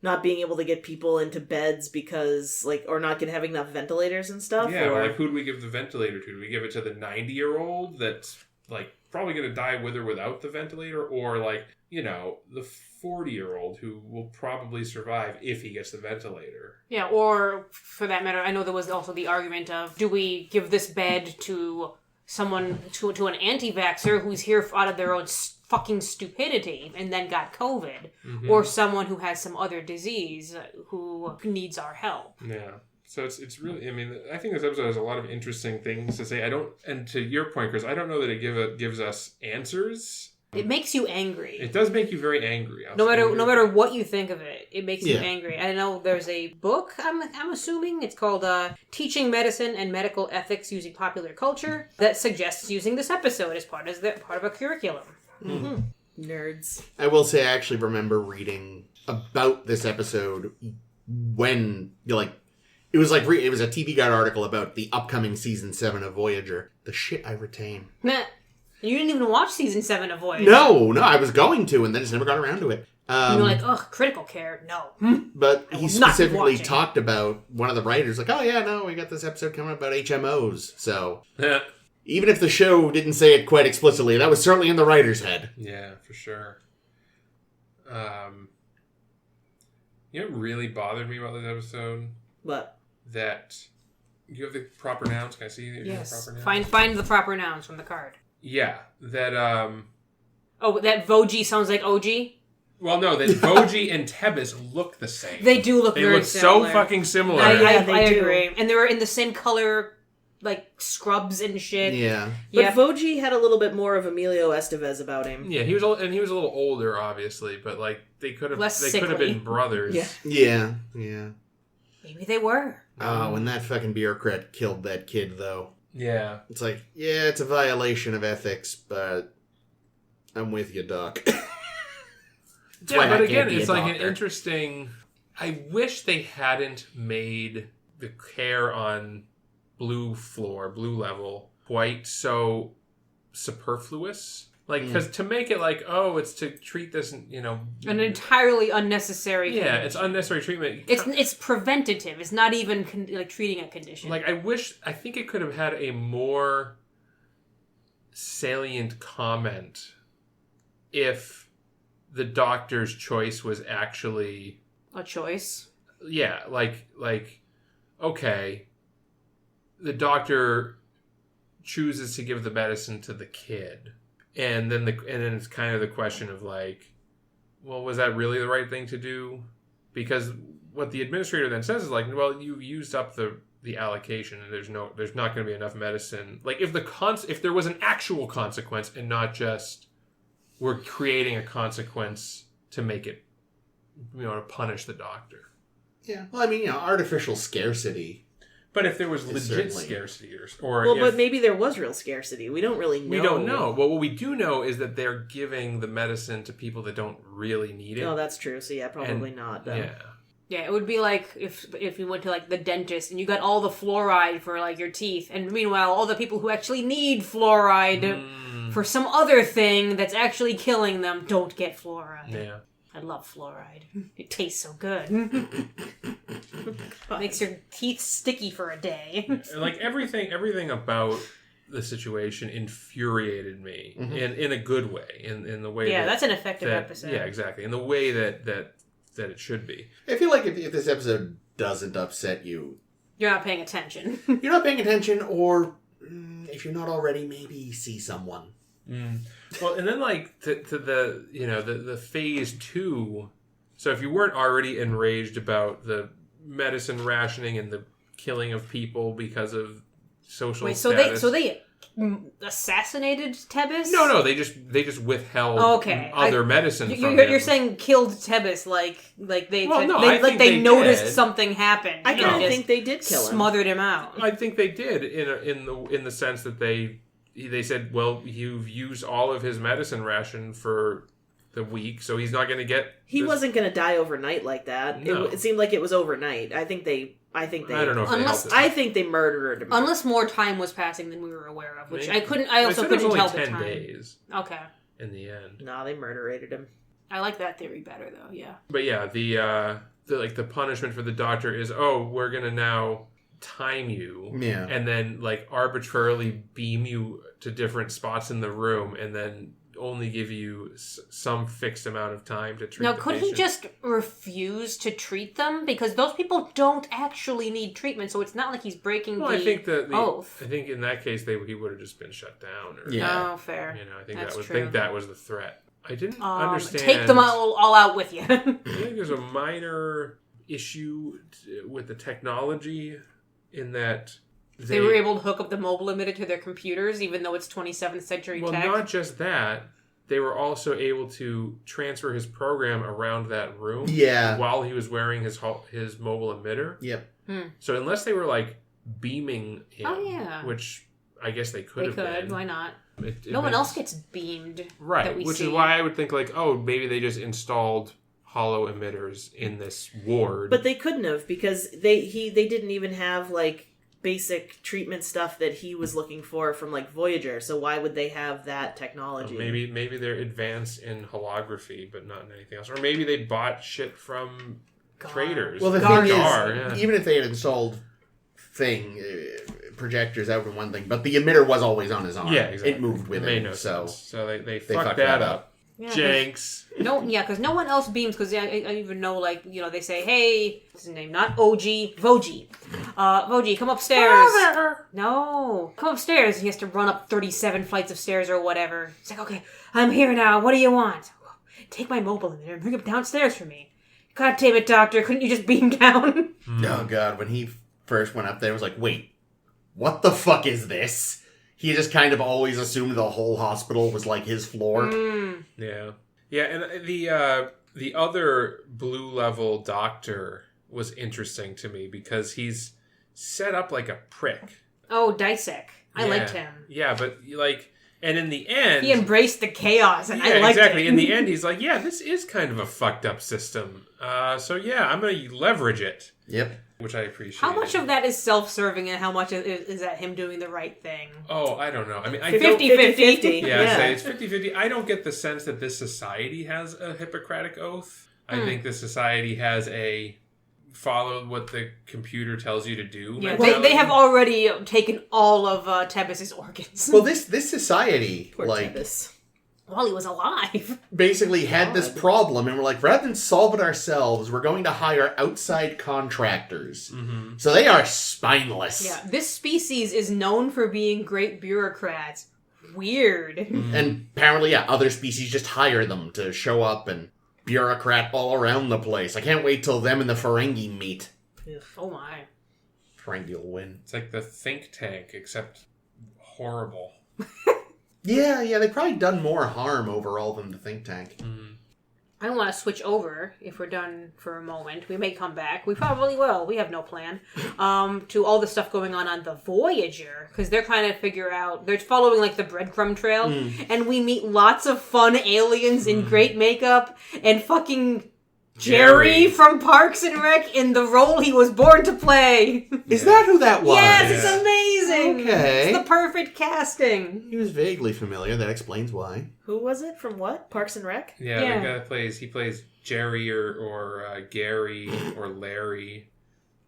not being able to get people into beds because like or not having enough ventilators and stuff.
yeah,
or...
like who do we give the ventilator to? Do we give it to the 90-year-old that's like probably going to die with or without the ventilator, or like the 40-year-old who will probably survive if he gets the ventilator?
Yeah, or for that matter, I know there was also the argument of, do we give this bed to someone, to an anti-vaxxer who's here out of their own fucking stupidity and then got COVID, or someone who has some other disease who needs our help?
Yeah. So it's really, I mean, I think this episode has a lot of interesting things to say. And to your point, Chris, I don't know that it gives us answers.
It makes you angry.
It does make you very angry.
No matter what you think of it, it makes you angry. I know there's a book, I'm assuming, it's called Teaching Medicine and Medical Ethics Using Popular Culture, that suggests using this episode as part of a curriculum.
Mm-hmm. Nerds.
I will say I actually remember reading about this episode when it was a TV Guide article about the upcoming season 7 of Voyager. The shit I retain.
Nah, you didn't even watch season 7 of Voyager.
No, I was going to, and then just never got around to it.
And you're like, ugh, critical care, no.
But he specifically
watching.
talked about one of the writers, like, oh yeah, no, we got this episode coming up about HMOs. So even if the show didn't say it quite explicitly, that was certainly in the writer's head.
Yeah, for sure. You know what really bothered me about this episode?
What?
That you have the proper nouns. Can I see the
Yes.
proper nouns?
Find the proper nouns from the card.
Yeah, that
Oh, that Voji sounds like OG?
well, no, that Voji and Tebis look the same.
They do look
They
very
look
similar.
so fucking similar.
I
they do.
agree. And they were in the same color, like, scrubs and shit.
Yeah.
But
Yeah.
Voji had a little bit more of Emilio Estevez about him.
Yeah, he was a little older, obviously, but like they could have
Less
been
sickly.
brothers.
Yeah.
Yeah.
Maybe they were.
Oh, when that fucking bureaucrat killed that kid, though.
Yeah.
It's like, yeah, it's a violation of ethics, but I'm with you, Doc.
Yeah,
why I
but
can't
again,
be a
it's like an
doctor.
interesting. I wish they hadn't made the care on blue level, quite so superfluous. Like, because to make it like, oh, it's to treat this,
An entirely unnecessary
yeah,
condition.
it's unnecessary treatment.
It's preventative. It's not even like treating a condition.
Like, I think it could have had a more salient comment if the doctor's choice was actually,
a choice.
yeah, like okay, the doctor chooses to give the medicine to the kid, and then it's kind of the question of like, well, was that really the right thing to do? Because what the administrator then says is like, well, you used up the allocation, and there's not going to be enough medicine. Like, if there was an actual consequence and not just we're creating a consequence to make it, to punish the doctor.
Yeah. Well, I mean, artificial scarcity.
But if there was legit
Certainly.
scarcity, or
Well, but maybe there was real scarcity. We don't really know.
we don't know. Well, what we do know is that they're giving the medicine to people that don't really need it.
Oh, that's true. So yeah, probably
And-
not. Though.
Yeah.
Yeah, it would be like if you went to like the dentist and you got all the fluoride for like your teeth, and meanwhile all the people who actually need fluoride for some other thing that's actually killing them don't get fluoride.
Yeah.
I love fluoride. It tastes so good. Makes your teeth sticky for a day.
And like everything about the situation infuriated me in a good way, in the way
that's an effective episode.
Yeah, exactly. In the way that it should be.
I feel like if this episode doesn't upset you,
you're not paying attention.
You're not paying attention, or if you're not already, maybe see someone.
Well, and then like to the the phase 2. So if you weren't already enraged about the medicine rationing and the killing of people because of social status.
So they assassinated Tebis?
No, they just withheld other medicine from him.
You're saying killed Tebis like they
I think
they noticed
did.
something happened.
I kind of think they did kill him.
Smothered him out.
I think they did in the sense that they said, well, you've used all of his medicine ration for the week, so he's not going to get.
He wasn't going to die overnight like that.
No.
It seemed like it was overnight. I think they.
I don't know if they helped it.
I think they murdered him.
Unless more time was passing than we were aware of, which I couldn't. I also
said
couldn't
it was
tell
only
the
10
time.
days.
Okay.
In the end.
No, they murdered him.
I like that theory better, though. Yeah.
But yeah, the punishment for the doctor is, we're gonna now time you, and then like arbitrarily beam you to different spots in the room, and then only give you some fixed amount of time to treat.
Now,
the
could
patient.
he just refuse to treat them? Because those people don't actually need treatment, so it's not like he's breaking the oath.
I think in that case, he would have just been shut down. Or,
Oh, fair.
I think
That's
I
true.
think that was the threat. I didn't understand.
Take them all out with you.
I think there's a minor issue with the technology in that
they were able to hook up the mobile emitter to their computers, even though it's 27th century tech.
Well, not just that. They were also able to transfer his program around that room while he was wearing his mobile emitter.
Yep.
So unless they were like beaming him, which I guess they could have been.
Why not? No one else gets beamed.
Right, which is why I would think like, maybe they just installed hollow emitters in this ward.
But they couldn't have, because they didn't even have like basic treatment stuff that he was looking for from like Voyager. So why would they have that technology?
Maybe they're advanced in holography, but not in anything else. Or maybe they bought shit from traders.
Well, the thing is, even if they had installed projectors out in one thing, but the emitter was always on his arm.
Yeah, exactly.
It moved with him.
No sense. So they
fucked
fucked that up.
Yeah,
Jenks.
Because no one else beams. Because I even know, like, they say, "Hey, what's his name? Not OG, Voji. Voji, come upstairs." No, come upstairs. He has to run up 37 flights of stairs or whatever. He's like, "Okay, I'm here now. What do you want? Take my mobile in there and bring it downstairs for me." God damn it, Doctor! Couldn't you just beam down?
Oh God! When he first went up there, I was like, "Wait, what the fuck is this?" He just kind of always assumed the whole hospital was like his floor.
Yeah, and the other blue level doctor was interesting to me because he's set up like a prick.
Oh, Dysek. I liked him.
Yeah, but like, and in the end,
he embraced the chaos, and I liked
exactly.
it.
In the end, he's like, "Yeah, this is kind of a fucked up system. So yeah, I'm gonna leverage it."
Yep.
Which I appreciate.
How much of that is self-serving and how much is that him doing the right thing?
Oh, I don't know. I mean,
50-50.
Yeah, I'd say it's 50-50. I don't get the sense that this society has a Hippocratic oath. I think this society has a follow what the computer tells you to do.
Yeah, they have already taken all of Tebis' organs.
Well, this society,
Poor Tebis.
While he was alive.
Basically had this problem, and we're like, rather than solve it ourselves, we're going to hire outside contractors. Mm-hmm. So they are spineless.
Yeah, this species is known for being great bureaucrats. Weird.
Mm-hmm. And apparently, other species just hire them to show up and bureaucrat all around the place. I can't wait till them and the Ferengi meet.
Oh my.
Ferengi will win.
It's like the think tank, except horrible.
Yeah, they've probably done more harm overall than the think tank.
I don't want to switch over if we're done for a moment. We may come back. We probably will. We have no plan. To all the stuff going on the Voyager, because they're trying to figure out, they're following like the breadcrumb trail, and we meet lots of fun aliens in great makeup, and fucking Jerry from Parks and Rec in the role he was born to play.
Is that who that was?
Yes, it's amazing.
Okay.
It's the perfect casting.
He was vaguely familiar. That explains why.
Who was it? From what? Parks and Rec?
Yeah. The guy plays Jerry or Gary or Larry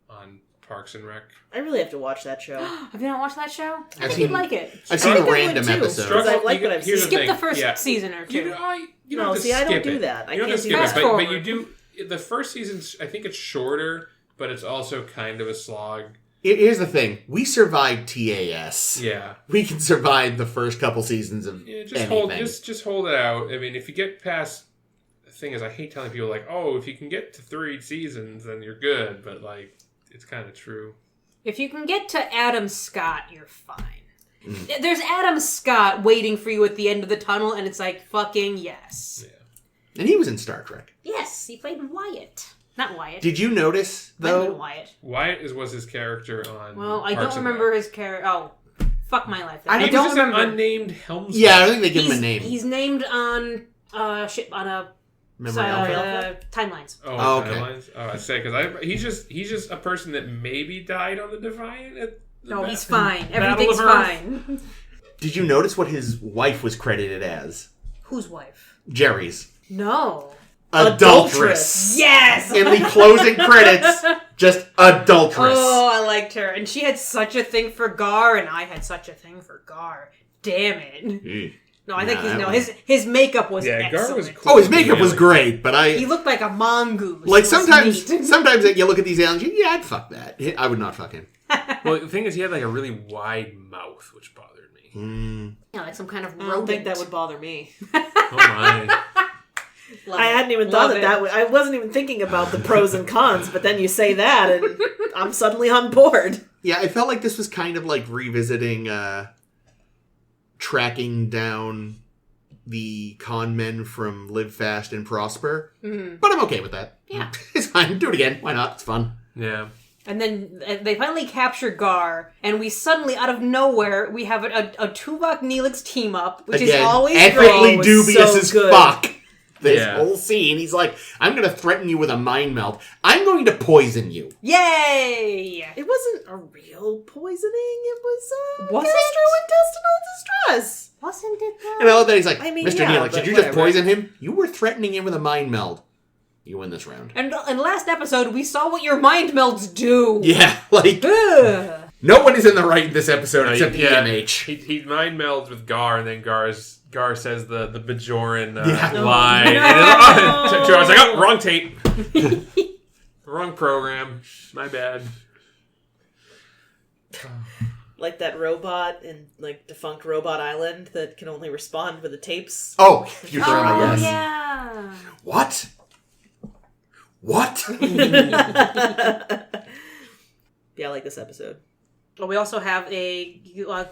on Parks and Rec.
I really have to watch that show.
Have you not watched that show? I think
seen-
you'd like it.
I've seen
I think I
random
would too.
episodes.
Because I like what I've
Here's
seen.
the
Skip the
thing,
first season or two.
You don't
No,
have to
see, I don't
skip
do
it.
that. I
You don't have
can't
to
do
skip
that.
it, but you
Fast
do. The first season, I think it's shorter, but it's also kind of a slog.
Here's the thing. We survived TAS.
Yeah.
We can survive the first couple seasons of
Just
anything.
hold it out. I mean, if you get past, the thing is, I hate telling people like, oh, if you can get to 3 seasons, then you're good. But like, it's kind of true.
If you can get to Adam Scott, you're fine. There's Adam Scott waiting for you at the end of the tunnel, and it's like, fucking yes.
Yeah.
And he was in Star Trek.
Yes, he played Wyatt. Not Wyatt.
Did you notice,
Might have been
though?
Wyatt.
Wyatt was his character on.
Well, I
Parks
don't
and
remember
Rec.
his character. Oh, fuck my life.
I
He
don't
was just
remember.
an unnamed helmsman.
Yeah, I don't think they give him a
He's-
name.
He's named on on
Memory Alpha?
timelines.
Oh,
okay.
timelines? Oh, I say because he's just a person that maybe died on the Defiant. At the
No,
ba-
he's fine.
Battle
Everything's
of Earth.
fine.
Did you notice what his wife was credited as?
Whose wife?
Jerry's.
No.
Adulteress.
Yes.
In the closing credits, just adulteress.
Oh, I liked her, and she had such a thing for Gar, and I had such a thing for Gar. Damn it. No, I think his makeup was
Yeah, Gar
excellent.
was cool.
Oh, his makeup was great, but
He looked like a mongoose.
like
It was
sometimes
neat.
you look at these aliens, yeah, I'd fuck that. I would not fuck him.
Well, the thing is, he had like a really wide mouth, which bothered me.
Yeah, like some kind of
I
rodent.
don't think that would bother me.
Oh my!
Love
I
it.
hadn't even
Love
thought
it.
that way. I wasn't even thinking about the pros and cons, but then you say that, and I'm suddenly on board.
Yeah, I felt like this was kind of like revisiting tracking down the con men from Live Fast and Prosper.
Mhm.
But I'm okay with that.
Yeah.
It's fine. Do it again. Why not? It's fun.
Yeah.
And then they finally capture Gar, and we suddenly, out of nowhere, we have a Tuvok Neelix team up, which is
Again,
always
ethically
great.
dubious
so
as
good.
fuck. This
Yeah.
whole scene, he's like, I'm going to threaten you with a mind meld. I'm going to poison you.
Yay!
It wasn't a real poisoning. It was
Was it?
gastrointestinal distress.
Wasn't it though?
And I love that he's like,
I mean,
Mr.
yeah,
Neelix,
but
did you just
whatever.
poison him? You were threatening him with a mind meld. You win this round.
And in last episode, we saw what your mind melds do.
Yeah, like,
Ugh.
no one is in the right in this episode except
Yeah.
EMH.
He mind melds with Gar, and then Gar says the Bajoran
Yeah.
line.
No.
And then, I was like, oh, wrong tape. Wrong program. My bad.
Like that robot in like Defunct Robot Island that can only respond with the tapes.
Oh, Futurama,
Oh,
yes.
yeah.
What? What?
Yeah, I like this episode.
Well, we also have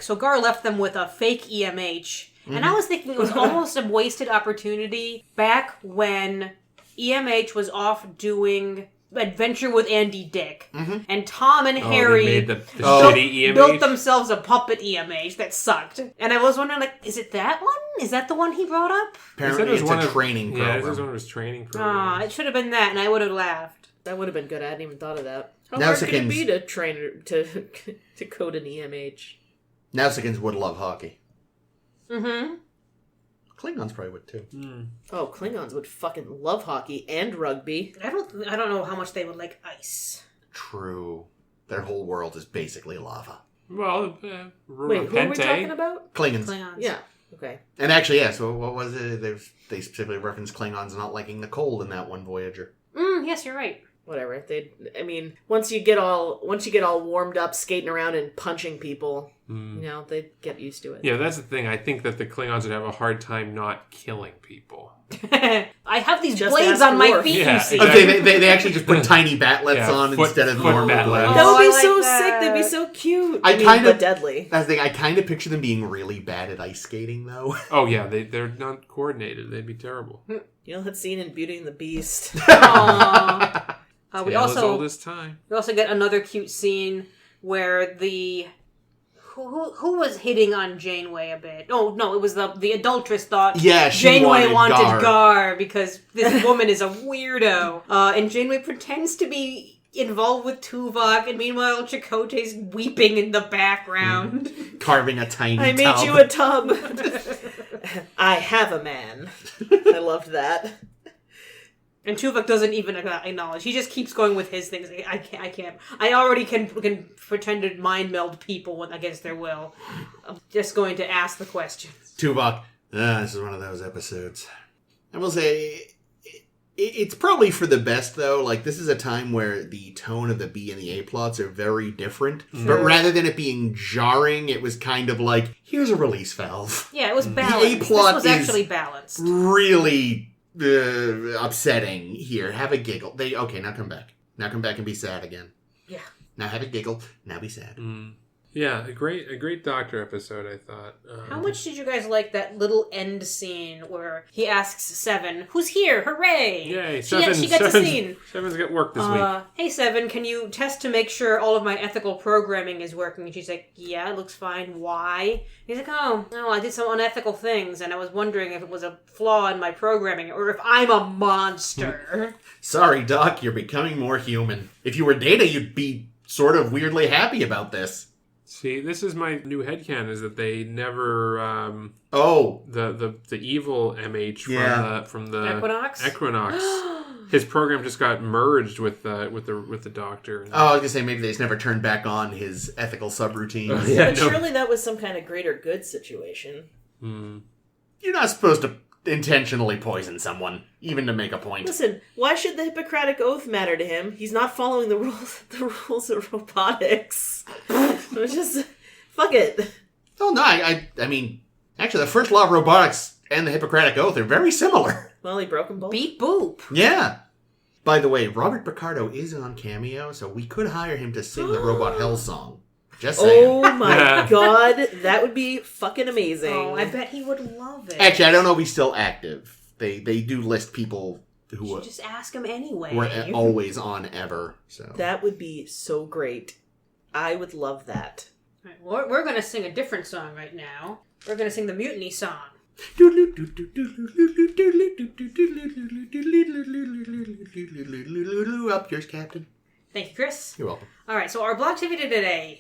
so Gar left them with a fake EMH. And I was thinking it was almost a wasted opportunity back when EMH was off doing Adventure with Andy Dick. And Tom and Harry
They made the
Oh.
shitty EMH.
built themselves a puppet EMH that sucked. And I was wondering, like, is it that one? Is that the one he brought up?
Apparently, it's a training
Yeah,
program.
this is one of his training
Ah,
programs.
it should have been that, and I would have laughed.
That would have been good. I hadn't even thought of that. How
Now
hard could it
seconds.
be to train to code an EMH?
Nausicaans would love hockey.
Mm-hmm.
Klingons probably would too.
Oh, Klingons would fucking love hockey and rugby.
I don't know how much they would like ice.
True. Their whole world is basically lava.
Well,
Wait, who are we talking about?
Klingons.
Klingons.
Yeah. Okay.
And actually, yeah, so what was it? They specifically referenced Klingons not liking the cold in that one Voyager.
Yes, you're right.
Whatever. Once you get all warmed up, skating around and punching people, they get used to it.
Yeah, that's the thing. I think that the Klingons would have a hard time not killing people.
I have these
Just
blades
ask
on my
Worf.
feet,
Yeah,
you see.
exactly.
Okay, they actually just put tiny batlets
Yeah,
on
foot-
instead of
foot
normal
batlets.
blades.
That would be
I like
so
that.
sick. They'd be so cute.
I kind of-
but deadly.
That's the thing. I kind of picture them being really bad at ice skating, though.
Oh yeah, they're not coordinated. They'd be terrible.
You know that scene in Beauty and the Beast?
Aww. We
Tale as old
also
as time.
get another cute scene where the who was hitting on Janeway a bit. Oh no, it was the adulteress thought.
Yeah, she
Janeway
wanted Gar.
Gar because this woman is a weirdo, and Janeway pretends to be involved with Tuvok, and meanwhile Chakotay's weeping in the background.
Carving a tiny
I made
tub.
you a tub. I have a man. I loved that.
And Tuvok doesn't even acknowledge. He just keeps going with his things. I can't. I already can pretend to mind meld people against their will. I'm just going to ask the questions.
Tuvok, this is one of those episodes. I will say, it's probably for the best, though. Like, this is a time where the tone of the B and the A plots are very different. Sure. But rather than it being jarring, it was kind of like, here's a release valve.
Yeah, it was balanced.
The A plot
this was actually balanced.
Really upsetting here. Have a giggle. Okay, now come back. Now come back and be sad again.
Yeah.
Now have a giggle. Now be sad.
Yeah, a great Doctor episode, I thought.
How much did you guys like that little end scene where he asks Seven, "Who's here? Hooray!"
Yay,
she gets a scene.
Seven's got work this week.
Hey, Seven, can you test to make sure all of my ethical programming is working? And she's like, yeah, it looks fine. Why? He's like, oh, no, I did some unethical things, and I was wondering if it was a flaw in my programming, or if I'm a monster.
Sorry, Doc, you're becoming more human. If you were Data, you'd be sort of weirdly happy about this.
See, this is my new headcanon, is that they never the evil MH from the Equinox. His program just got merged with the Doctor.
Oh, I was gonna say maybe they just never turned back on his ethical subroutines.
But surely that was some kind of greater good situation.
You're not supposed to intentionally poison someone, even to make a point.
Listen, why should the Hippocratic Oath matter to him? He's not following the rules of robotics. So just fuck it.
Oh no, I mean, actually, the first law of robotics and the Hippocratic Oath are very similar.
Well, he broke them both.
Beep boop.
Yeah. By the way, Robert Picardo is on Cameo, so we could hire him to sing the Robot Hell song. Just saying.
Oh my god, that would be fucking amazing.
Oh, I bet he would love it.
Actually, I don't know if he's still active. They do list people who
you should just ask him anyway.
Were always on ever. So
that would be so great. I would love that.
Right, we're going to sing a different song right now. We're going to sing the Mutiny song.
Up yours, Captain.
Thank you, Chris.
You're welcome.
All right, so our block activity today,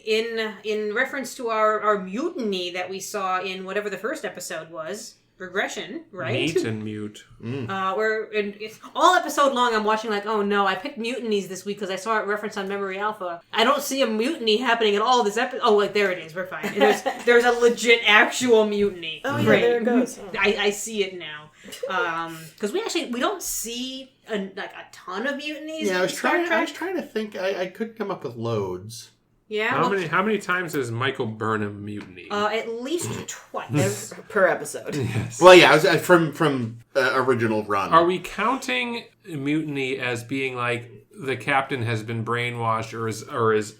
in reference to our mutiny that we saw in whatever the first episode was, Regression, right?
Meet and mute.
It's all episode long. I'm watching like, oh no, I picked mutinies this week because I saw it referenced on Memory Alpha. I don't see a mutiny happening at all this episode. Oh, like there it is. We're fine. There's a legit actual mutiny.
Oh yeah,
Great.
there it goes. Oh.
I see it now. Because we don't see a ton of mutinies.
Yeah, I was trying
Trek.
to think. I couldn't come up with loads.
Yeah.
How many times has Michael Burnham mutiny?
At least twice
per episode.
Yes.
Well, yeah, I was from original run.
Are we counting mutiny as being like the captain has been brainwashed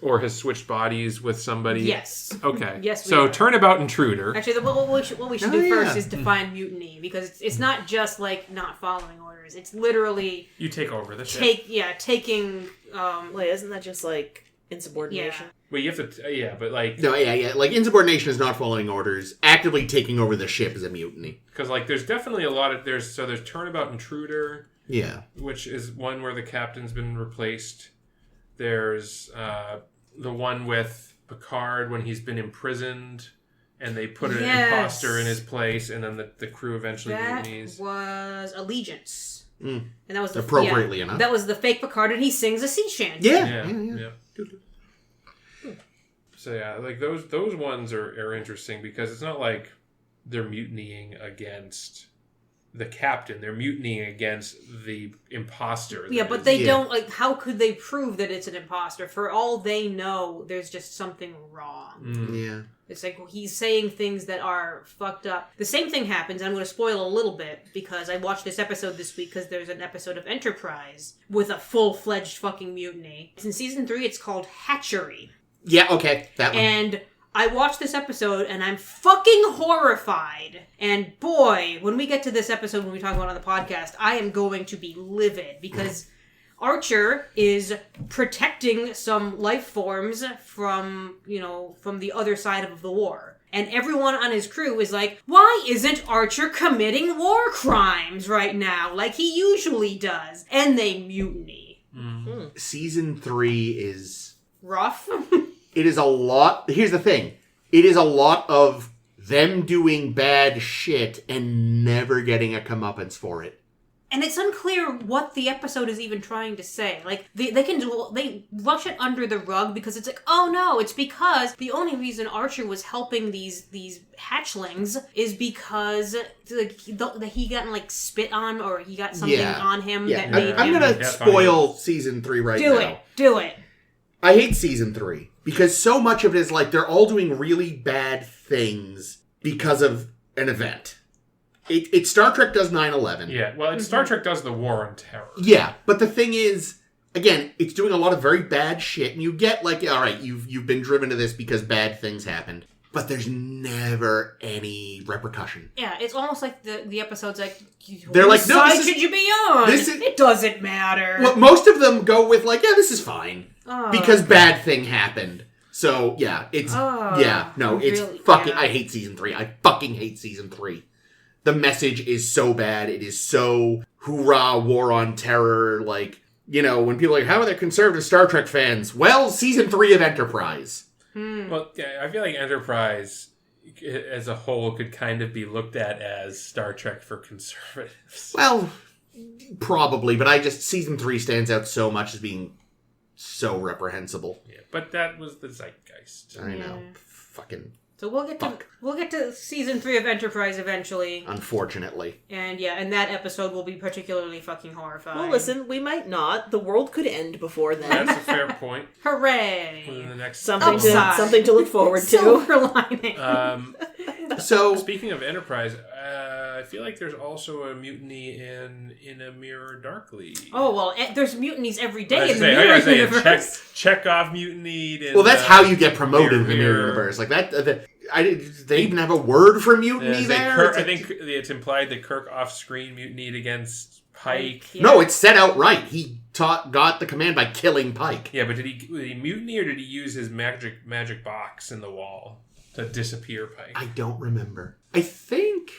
or has switched bodies with somebody?
Yes.
Okay.
Yes.
So turnabout intruder.
Actually, what we should do first is define mutiny, because it's not just like not following orders. It's literally
you take over the ship.
Taking.
Wait, isn't that just like insubordination?
Yeah.
Well, you have to, but like...
No, yeah. Like, insubordination is not following orders. Actively taking over the ship is a mutiny.
Because, like, there's definitely a lot of... There's turnabout intruder.
Yeah.
Which is one where the captain's been replaced. There's the one with Picard when he's been imprisoned, and they put an imposter in his place, and then the crew eventually mutinies.
That was Allegiance.
And
that was
appropriately enough.
That was the fake Picard, and he sings a sea chant.
Yeah.
So yeah, like those ones are interesting because it's not like they're mutinying against the captain; they're mutinying against the imposter.
Yeah, but they don't like. How could they prove that it's an imposter? For all they know, there's just something wrong.
Yeah.
It's like he's saying things that are fucked up. The same thing happens, and I'm going to spoil a little bit, because I watched this episode this week because there's an episode of Enterprise with a full-fledged fucking mutiny. It's in season 3, it's called Hatchery.
Yeah, okay, that one.
And I watched this episode, and I'm fucking horrified. And boy, when we get to this episode, when we talk about it on the podcast, I am going to be livid, because Archer is protecting some life forms from the other side of the war. And everyone on his crew is like, why isn't Archer committing war crimes right now like he usually does? And they mutiny.
Mm-hmm.
Season 3 is...
rough.
It is a lot... Here's the thing. It is a lot of them doing bad shit and never getting a comeuppance for it.
And it's unclear what the episode is even trying to say. Like, they rush it under the rug because it's like, oh no, it's because the only reason Archer was helping these hatchlings is because he got like spit on, or he got something on him that made
I'm
him...
gonna spoil season 3 right now.
Do it.
I hate season 3 because so much of it is like they're all doing really bad things because of an event. It Star Trek does 9/11.
Yeah, well, Star Trek does the War on Terror.
Yeah, but the thing is, again, it's doing a lot of very bad shit, and you get like, all right, you've been driven to this because bad things happened, but there's never any repercussion.
Yeah, it's almost like the episode's like,
they're like, no,
side should you be on? It doesn't matter.
Well, most of them go with like, yeah, this is fine because bad thing happened. So yeah, it's it's fucking. I hate season 3. I fucking hate season 3. The message is so bad. It is so hoorah, war on terror. Like, you know, when people are like, how are there conservative Star Trek fans? Well, season 3 of Enterprise.
Well, yeah, I feel like Enterprise as a whole could kind of be looked at as Star Trek for conservatives.
Well, probably, but season 3 stands out so much as being so reprehensible.
Yeah, but that was the zeitgeist.
I know. Fucking...
So we'll get to season 3 of Enterprise eventually.
Unfortunately.
And that episode will be particularly fucking horrifying.
Well, listen, we might not. The world could end before then.
That's a fair point.
Hooray!
Within the next
something to look forward to.
Silver lining.
So
speaking of Enterprise, I feel like there's also a mutiny in A Mirror Darkly.
Oh well, there's mutinies every day in the Mirror universe.
Chekhov mutinied.
Well, that's how you get promoted in the Mirror universe. Like that. They even have a word for mutiny there.
I think it's implied that Kirk off-screen mutinied against Pike.
Yeah. No, it's said outright. He got the command by killing Pike.
Yeah, but did he mutiny or did he use his magic box in the wall to disappear Pike?
I don't remember. I think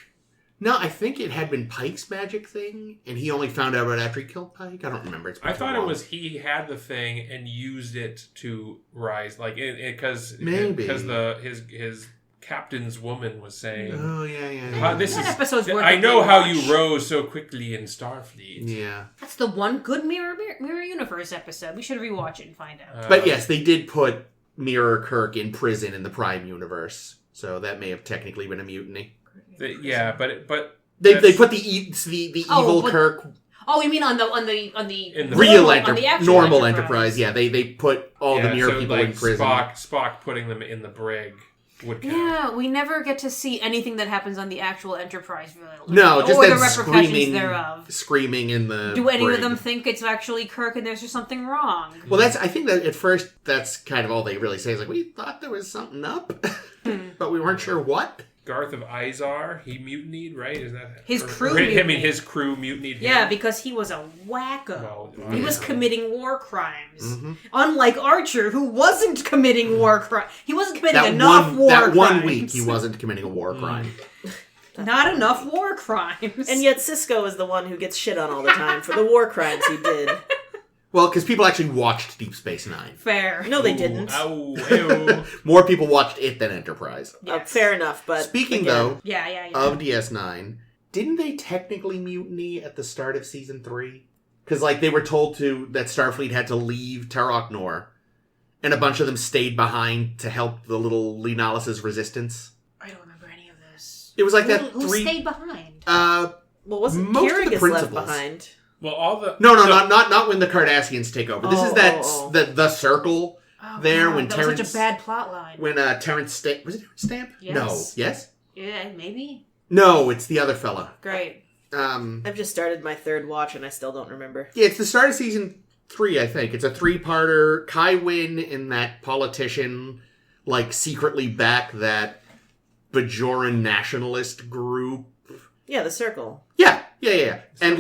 it had been Pike's magic thing, and he only found out right after he killed Pike. I don't remember.
I thought it was he had the thing and used it to rise, like because his captain's woman was saying,
"Oh yeah.
Episode's worth
I know how you rose so quickly in Starfleet."
Yeah,
that's the one good Mirror Universe episode. We should rewatch it and find out.
But yes, they did put Mirror Kirk in prison in the Prime universe, so that may have technically been a mutiny.
But
they put the evil Kirk.
Oh, you mean on the
real
normal
Enterprise? Yeah, they put all the Mirror people in prison.
Spock putting them in the brig would count.
Yeah, we never get to see anything that happens on the actual Enterprise. Really.
No, just
or
that
the repercussions thereof.
Screaming in the.
Do any
brig.
of them think it's actually Kirk and there's just something wrong?
Well, I think that at first that's kind of all they really say is like, we thought there was something up, but we weren't sure what.
Garth of Izar, he mutinied, right? Is that
his crew? His
crew mutinied.
Yeah, because he was a wacko. He was committing war crimes.
Mm-hmm.
Unlike Archer, who wasn't committing war crimes. He wasn't committing enough war crimes.
That 1 week, he wasn't committing a war crime.
Not enough war crimes.
And yet Sisko is the one who gets shit on all the time for the war crimes he did.
Well, because people actually watched Deep Space Nine.
Fair.
No, they didn't.
More people watched it than Enterprise.
Yes. Fair enough, but...
Speaking,
again,
though,
of
DS9, didn't they technically mutiny at the start of Season 3? Because, they were told that Starfleet had to leave Terok Nor, and a bunch of them stayed behind to help the little Lenalis' resistance.
I don't remember any of this.
It was like
Who stayed behind?
Well, wasn't Kirigus left behind?
Well,
not when the Cardassians take over. This is the circle there when
that
Terrence.
Was such a bad plot line.
When Terrence Stamp was it Terrence Stamp?
Yes.
No. Yes.
Yeah, maybe.
No, it's the other fella.
Great.
I've just started my third watch and I still don't remember.
Yeah, it's the start of season 3. I think it's a 3-parter. Kai Wynn and that politician secretly back that Bajoran nationalist group.
Yeah, the Circle.
Yeah. And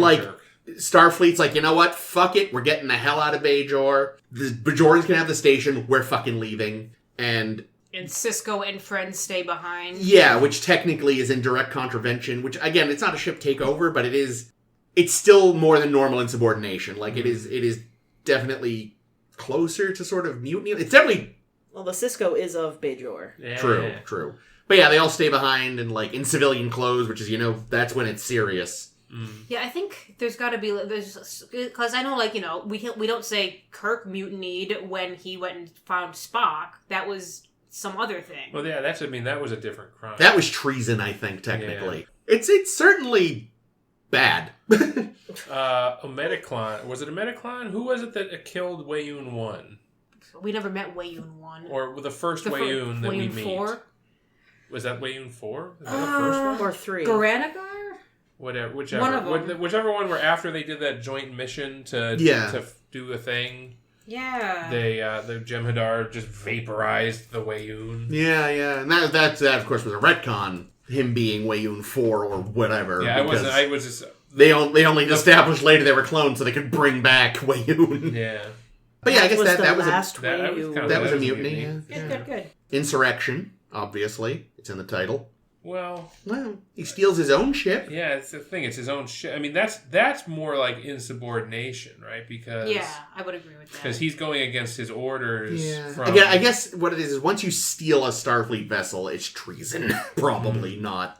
Starfleet's like, you know what? Fuck it. We're getting the hell out of Bajor. The Bajorans can have the station. We're fucking leaving. And
Sisko and friends stay behind.
Yeah, which technically is in direct contravention. Which, again, it's not a ship takeover, but it's still more than normal insubordination. It is definitely closer to sort of mutiny. It's definitely...
Well, the Sisko is of Bajor.
Yeah. True. But yeah, they all stay behind and in civilian clothes, which is, that's when it's serious.
Yeah, I think there's got to be because I know, like, you know, we don't say Kirk mutinied when he went and found Spock. That was some other thing.
Well, yeah, that was a different crime.
That was treason, I think, technically. Yeah. It's certainly bad.
A Metaclon. Was it a Metaclon? Who was it that killed Wayun 1?
We never met Wayun 1.
Or the first Wayun that we meet.
4?
Was that Wayun 4? Is that the first one?
Or 3.
Garanagar?
Whichever.
One of them.
Whichever one were after they did that joint mission to do the thing.
Yeah.
The Jem'Hadar just vaporized the Wayun.
Yeah. And that of course was a retcon, him being Wayun 4 or whatever.
Yeah, I was just
they only established later they were clones so they could bring back Wayun.
Yeah.
But yeah, I guess that was
a
mutiny. Yeah.
Good.
Insurrection, obviously. It's in the title.
Well,
he steals his own ship.
Yeah, it's the thing. It's his own ship. I mean, that's more like insubordination, right? Because
I would agree with that.
Because he's going against his orders.
Yeah.
From...
Again, I guess what it is once you steal a Starfleet vessel, it's treason. Probably not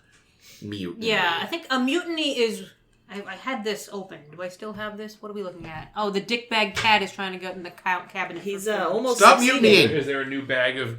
mutiny.
Yeah, I think a mutiny is... I had this open. Do I still have this? What are we looking at? Oh, the dickbag cat is trying to get in the cabinet.
He's almost...
Stop mutinying!
Is there a new bag of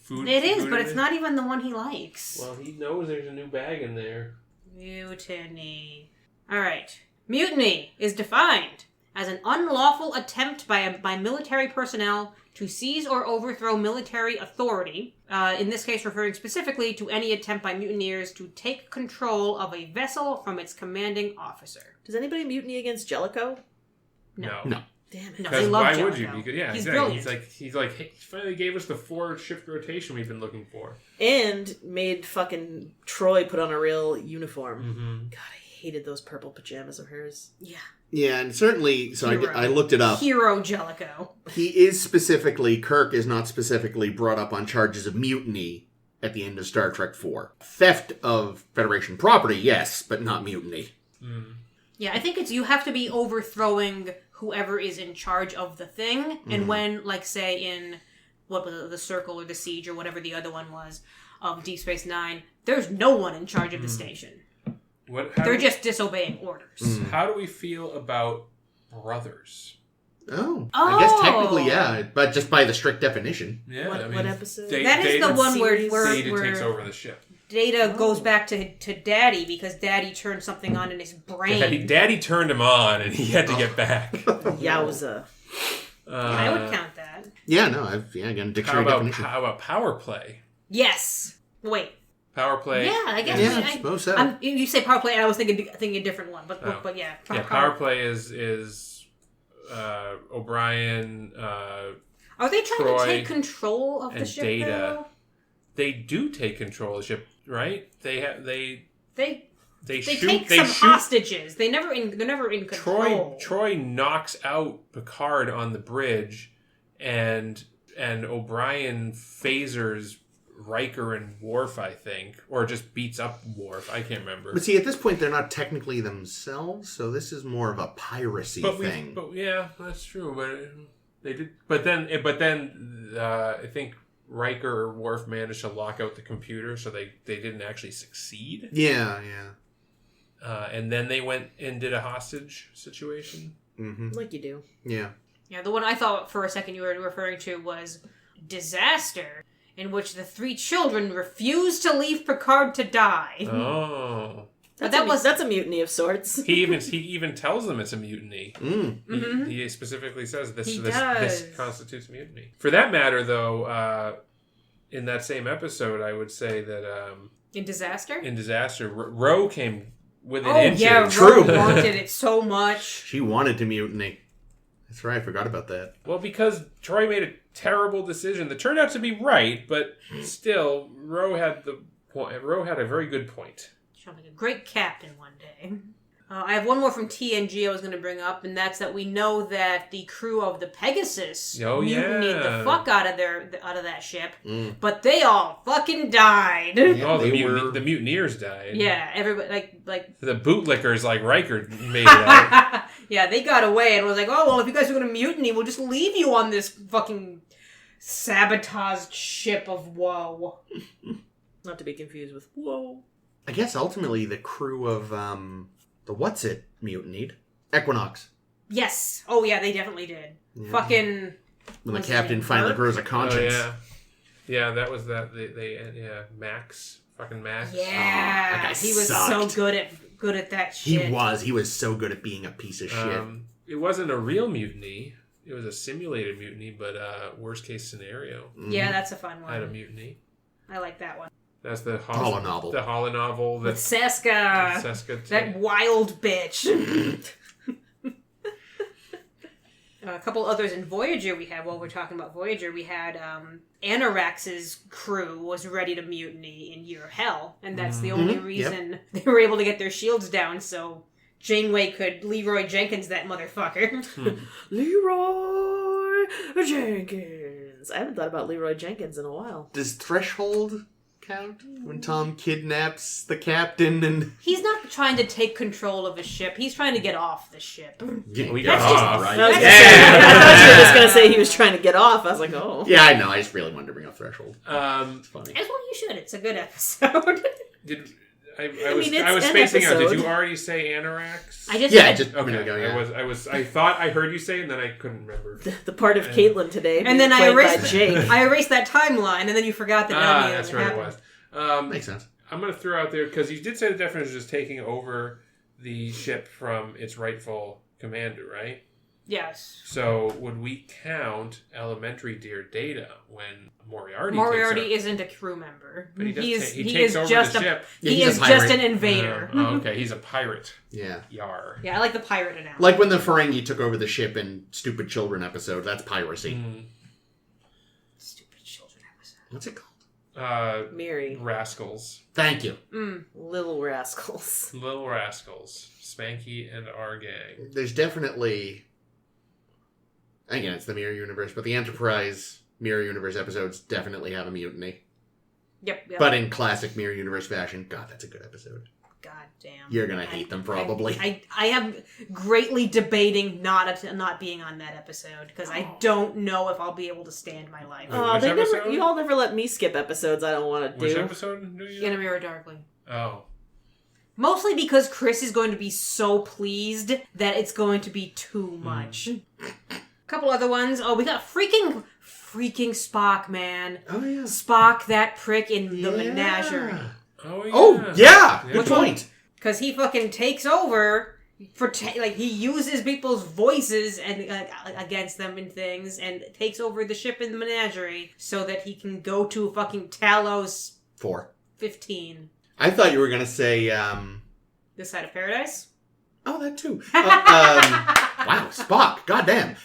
food?
It is, but it's not even the one he likes.
Well, he knows there's a new bag in there.
Mutiny. Alright. Mutiny is defined as an unlawful attempt by military personnel to seize or overthrow military authority, in this case referring specifically to any attempt by mutineers to take control of a vessel from its commanding officer.
Does anybody mutiny against Jellicoe?
No.
Damn it.
No,
because
they love
why
Jellicoe.
would you? Because, yeah,
he's
exactly.
brilliant.
He's like, hey, he finally gave us the 4-shift rotation we've been looking for.
And made fucking Troy put on a real uniform.
Mm-hmm.
God, I hated those purple pajamas of hers.
Yeah.
Yeah, and certainly, so
Hero.
I looked it up.
Hero Jellicoe.
Kirk is not specifically brought up on charges of mutiny at the end of Star Trek IV. Theft of Federation property, yes, but not mutiny.
Mm.
Yeah, I think it's you have to be overthrowing whoever is in charge of the thing, and when, like, say in what was it, the Circle or the Siege or whatever the other one was of Deep Space Nine, there's no one in charge of the station. They're just disobeying orders.
How do we feel about brothers?
Oh, I guess technically, yeah, but just by the strict definition.
Yeah,
What episode?
That is the one where
Data takes over the ship.
Data goes back to Daddy because Daddy turned something on in his brain.
Daddy turned him on, and he had to get back.
Yowza.
I would count that.
Yeah, no, again, dictionary definition.
How about power play?
Yes. Wait.
Power play.
Yeah, I guess.
Yeah, I suppose so.
You say power play, and I was thinking a different one, but yeah.
Power play is O'Brien.
Are they trying
Troy
to take control of the ship?
Data.
Though?
They do take control of the ship, right? They shoot.
take
They
some
shoot.
hostages. They're never in control.
Troy knocks out Picard on the bridge, and O'Brien phasers Riker and Worf, I think, or just beats up Worf. I can't remember.
But see, at this point, they're not technically themselves, so this is more of a piracy thing.
But yeah, that's true. But they did. But then, I think Riker or Worf managed to lock out the computer, so they didn't actually succeed.
Yeah.
And then they went and did a hostage situation.
Mm-hmm.
Like you do.
Yeah.
Yeah, the one I thought for a second you were referring to was Disaster, in which the 3 children refused to leave Picard to die.
Oh.
That's a mutiny of sorts.
He even tells them it's a mutiny.
Mm.
He specifically says this constitutes mutiny. For that matter, though, in that same episode, I would say that
In Disaster,
Ro came within inches.
Yeah,
True.
Ro wanted it so much.
She wanted to mutiny. That's right, I forgot about that.
Well, because Troy made a terrible decision that turned out to be right, but still, Ro had a very good point.
Sounds like a great captain one day. I have one more from TNG I was going to bring up, and that's that we know that the crew of the Pegasus mutinied the fuck out of that ship, but they all fucking died.
Oh, the mutineers died.
Yeah, everybody like
the bootlickers like Riker made it out.
Yeah, they got away and was like, oh well, if you guys are going to mutiny, we'll just leave you on this fucking sabotaged ship of woe.
Not to be confused with whoa.
I guess ultimately the crew of The what's it mutinied? Equinox.
Yes. Oh, yeah, they definitely did.
Yeah.
Fucking...
When the
what's his
captain
name?
finally
Burke?
grows a conscience.
Oh, yeah. Yeah, that was that. Max. Fucking Max.
Yeah.
that guy
he was
sucked.
so good at that shit.
He was. He was so good at being a piece of shit.
It wasn't a real mutiny. It was a simulated mutiny, but worst case scenario.
Yeah, that's a fun
Had a
one.
mutiny.
I like that one.
That's the
Holonovel.
The holonovel.
With Seska. That wild bitch. A couple others in Voyager we had, while we're talking about Voyager, we had Anorax's crew was ready to mutiny in Year of Hell, and that's the only reason they were able to get their shields down, so Janeway could Leroy Jenkins that motherfucker.
Leroy Jenkins. I haven't thought about Leroy Jenkins in a while.
Does Threshold count? When Tom kidnaps the captain and...
He's not trying to take control of a ship, he's trying to get off the ship.
Yeah, we
That's
got
just-
off, right?
I thought you were just going to say he was trying to get off. I was like, oh.
Yeah, I know. I just really wanted to bring up Threshold. It's funny.
As well you should, it's a good episode.
I was
it's an
spacing out. Did
episode.
you already say Anorax?
I just
Yeah,
said,
just a minute ago, yeah.
I thought I heard you say, and then I couldn't remember.
The part of Caitlin today.
and then I
being played
erased
by Jake.
I erased that timeline, and then you forgot that.
That's right. It was.
Makes sense.
I'm going to throw out there because you did say the definition is taking over the ship from its rightful commander, right?
Yes.
So would we count elementary Dear Data when Moriarty?
Moriarty
takes
isn't a crew member.
But he
he
takes
is
over
just
the
a
ship.
Yeah,
he
he's
is
a
just
pirate.
an invader.
Oh, okay. He's a pirate.
Yeah.
Yar.
Yeah, I like the pirate analogy.
Like when the Ferengi took over the ship in Stupid Children episode. That's piracy.
Stupid children episode.
What's it called?
Mary.
Rascals.
Thank you.
Little rascals.
Little Rascals. Spanky and our gang.
There's definitely... Again, it's the Mirror Universe, but the Enterprise Mirror Universe episodes definitely have a mutiny.
Yep.
But in classic Mirror Universe fashion, God, that's a good episode.
God damn.
You're gonna hate them, probably.
I am greatly debating not being on that episode because I don't know if I'll be able to stand my life.
Oh,
Which episode?
you all never let me skip episodes I don't want to
Which
do.
episode do you?
In a Mirror Darkly.
Oh.
Mostly because Chris is going to be so pleased that it's going to be too much. Couple other ones. Oh, we got freaking Spock, man.
Oh, yeah.
Spock, that prick in the menagerie.
Oh, yeah.
Oh, yeah!
Yeah.
Good point.
Because he fucking takes over for he uses people's voices and against them and things, and takes over the ship in the menagerie so that he can go to fucking Talos
4.
15.
I thought you were gonna say,
This Side of Paradise.
Oh, that too. Wow, Spock. Goddamn.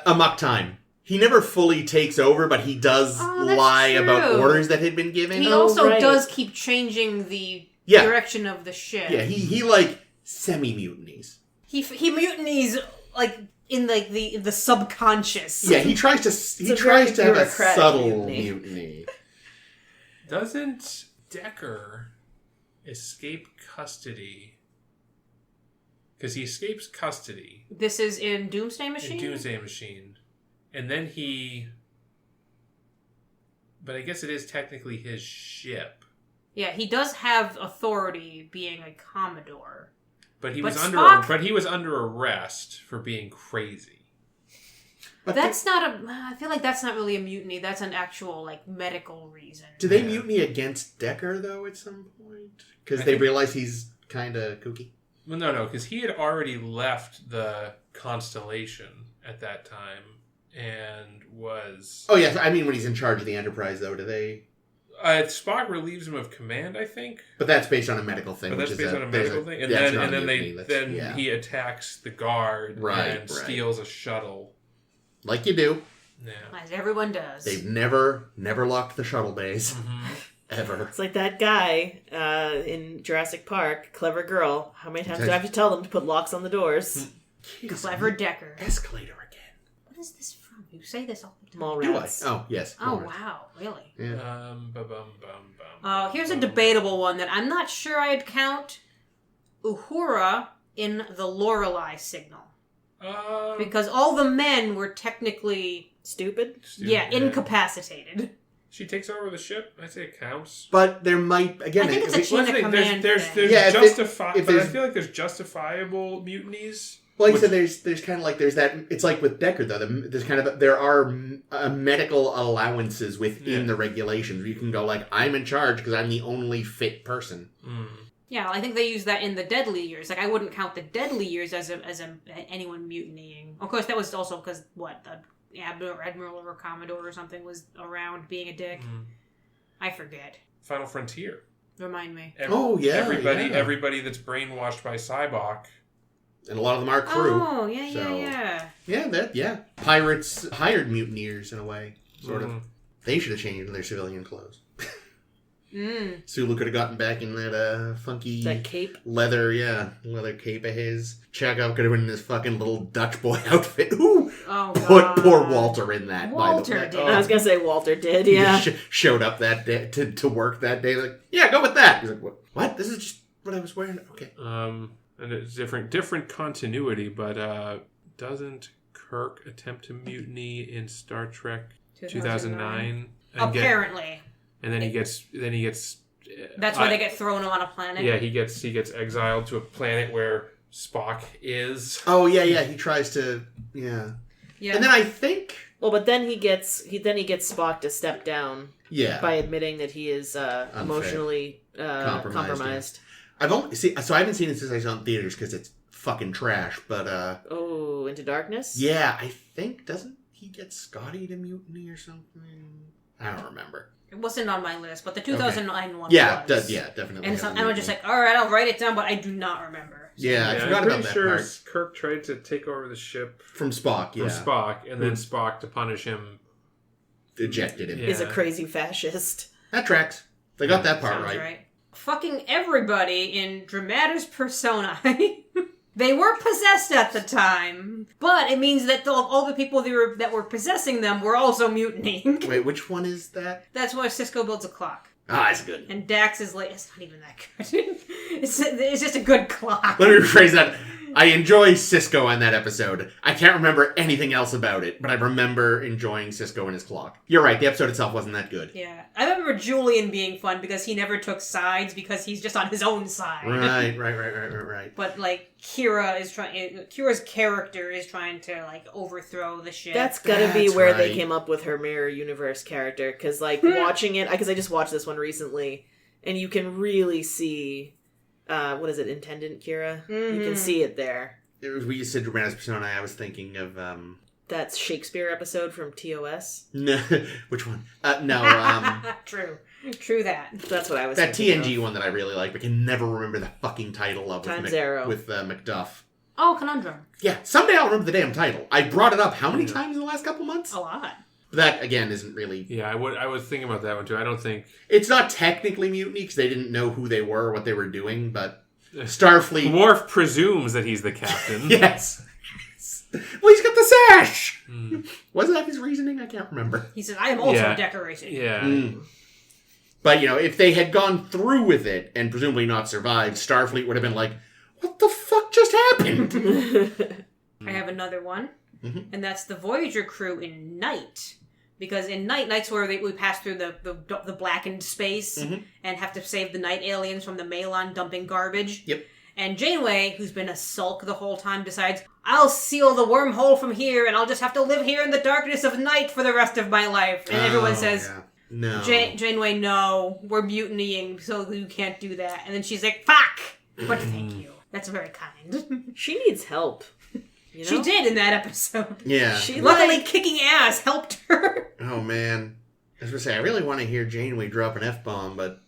Amok Time. He never fully takes over, but he does
that's
lie
true.
about orders that had been given.
He
Oh,
also
right.
does keep changing the
Yeah.
direction of the ship.
Yeah, he like semi-mutinies.
He mutinies like in like the subconscious.
Yeah, he tries to
a
have
very
a
bureaucratic
subtle
mutiny.
mutiny.
Doesn't Decker escape custody? Because he escapes custody
This is in Doomsday
in
Machine.
Doomsday Machine. And then he... But I guess it is technically his ship.
Yeah, he does have authority being a Commodore.
But he
But
was under
Spock-
but he was under arrest for being crazy.
But
That's not a. I feel like that's not really a mutiny. That's an actual like medical reason.
do they
Yeah.
mutiny against Decker, though, at some point? Because
I
they
think-
realize he's kind of kooky?
Well, no, because he had already left the Constellation at that time and was...
Oh, yes. I mean, when he's in charge of the Enterprise, though, do they...
Spock relieves him of command, I think.
But that's based on a medical thing.
But
which
that's
is
based on a
there's
medical thing. And
yeah, it's
then
not a
and then
mutiny, that's-
he attacks the guard
Right,
and
right.
steals a shuttle.
Like you do.
Yeah.
As everyone does.
They've never locked the shuttle bays.
Mm-hmm.
Ever.
It's like that guy in Jurassic Park, clever girl. How many times do I have to tell them to put locks on the doors?
Clever Decker.
Escalator again.
What is this from? You say this all the time.
Mall
Do I?
rats.
Oh, yes.
Oh
Morris.
wow, really?
Yeah.
Here's a debatable one that I'm not sure I'd count Uhura in the Lorelei signal. Because all the men were technically
Stupid?
incapacitated.
She takes over the ship. I say it counts.
But there might again.
I think it's a chain of command.
There's
thing.
Yeah,
but I feel like there's justifiable mutinies.
Well, like I said, there's kind of like there's that. It's like with Decker though. There's kind of there are medical allowances within the regulations. You can go like, I'm in charge because I'm the only fit person.
Mm.
Yeah, I think they use that in the deadly years. Like, I wouldn't count the deadly years as anyone mutinying. Of course, that was also because the admiral or commodore or something was around being a dick. Mm. I forget.
Final Frontier.
Remind me.
Everybody that's brainwashed by Cybok.
And a lot of them are crew.
Oh, yeah.
Yeah, Pirates hired mutineers in a way, sort of. They should have changed their civilian clothes. Sulu could have gotten back in that funky...
That cape?
Leather cape of his. Chekhov could have been in his fucking little Dutch boy outfit. Ooh!
Oh,
Put poor Walter in that,
Walter
by the way.
did.
I was going to say Walter did, yeah.
He showed up that day to work that day, like, yeah, go with that. He's like, what? This is just what I was wearing? Okay.
And it's different continuity, but doesn't Kirk attempt to mutiny in Star Trek 2009?
Apparently.
And then he gets.
That's why they get thrown on a planet.
Yeah, he gets exiled to a planet where Spock is.
Oh yeah. He tries to. Yeah. And then I think.
Well, but then he gets Spock to step down.
Yeah.
By admitting that he is emotionally compromised.
Yeah. I haven't seen it since I saw it in theaters because it's fucking trash. But
Into Darkness.
Yeah, I think doesn't he get Scotty to mutiny or something? I don't remember.
It wasn't on my list, but the 2009 one
yeah,
was.
definitely.
And I was just like, all right, I'll write it down, but I do not remember.
So, I forgot about that part.
Kirk tried to take over the ship
from Spock,
and then Spock, to punish him,
ejected him.
Is a crazy fascist.
That tracks. They got that part
right. Fucking everybody in Dramatis Personae. They were possessed at the time, but it means that all the people that were possessing them were also mutinying.
Wait, which one is that?
That's where Sisko builds a clock.
Ah, it's good.
And Dax is like, it's not even that good. It's just a good clock.
Let me rephrase that. I enjoy Sisko in that episode. I can't remember anything else about it, but I remember enjoying Sisko and his clock. You're right, the episode itself wasn't that good.
Yeah. I remember Julian being fun because he never took sides because he's just on his own side.
Right.
But, like, Kira's character is trying to, like, overthrow the ship.
That's gotta be where they came up with her Mirror Universe character, because, like, watching it, because I just watched this one recently, and you can really see... what is it, Intendant Kira? Mm-hmm. You can see it there.
We said Dramatis Personae. I was thinking of
that Shakespeare episode from TOS.
No, which one? No.
True that.
That's what I was.
That
thinking
TNG
of.
one that I really like, but can never remember the fucking title of
Time Zero
with Macduff.
Oh, Conundrum.
Yeah, someday I'll remember the damn title. I brought it up how many times in the last couple months?
A lot.
That, again, isn't really...
Yeah, I was thinking about that one, too. I don't think...
It's not technically mutiny, because they didn't know who they were or what they were doing, but Starfleet...
Worf presumes that he's the captain.
Yes. Well, he's got the sash! Wasn't that his reasoning? I can't remember.
He says, I am also decorated.
Yeah.
But, if they had gone through with it, and presumably not survived, Starfleet would have been like, what the fuck just happened?
I have another one. And that's the Voyager crew in Night. Because in Night's where we pass through the blackened space and have to save the night aliens from the Malon dumping garbage.
Yep.
And Janeway, who's been a sulk the whole time, decides, I'll seal the wormhole from here and I'll just have to live here in the darkness of night for the rest of my life. And everyone says,
no.
Janeway, no, we're mutinying, so you can't do that. And then she's like, fuck! But thank you. That's very kind.
She needs help. You know?
She did in that episode.
Yeah.
Luckily, kicking ass helped her.
Oh, man. I was going to say, I really want to hear Janeway drop an F-bomb, but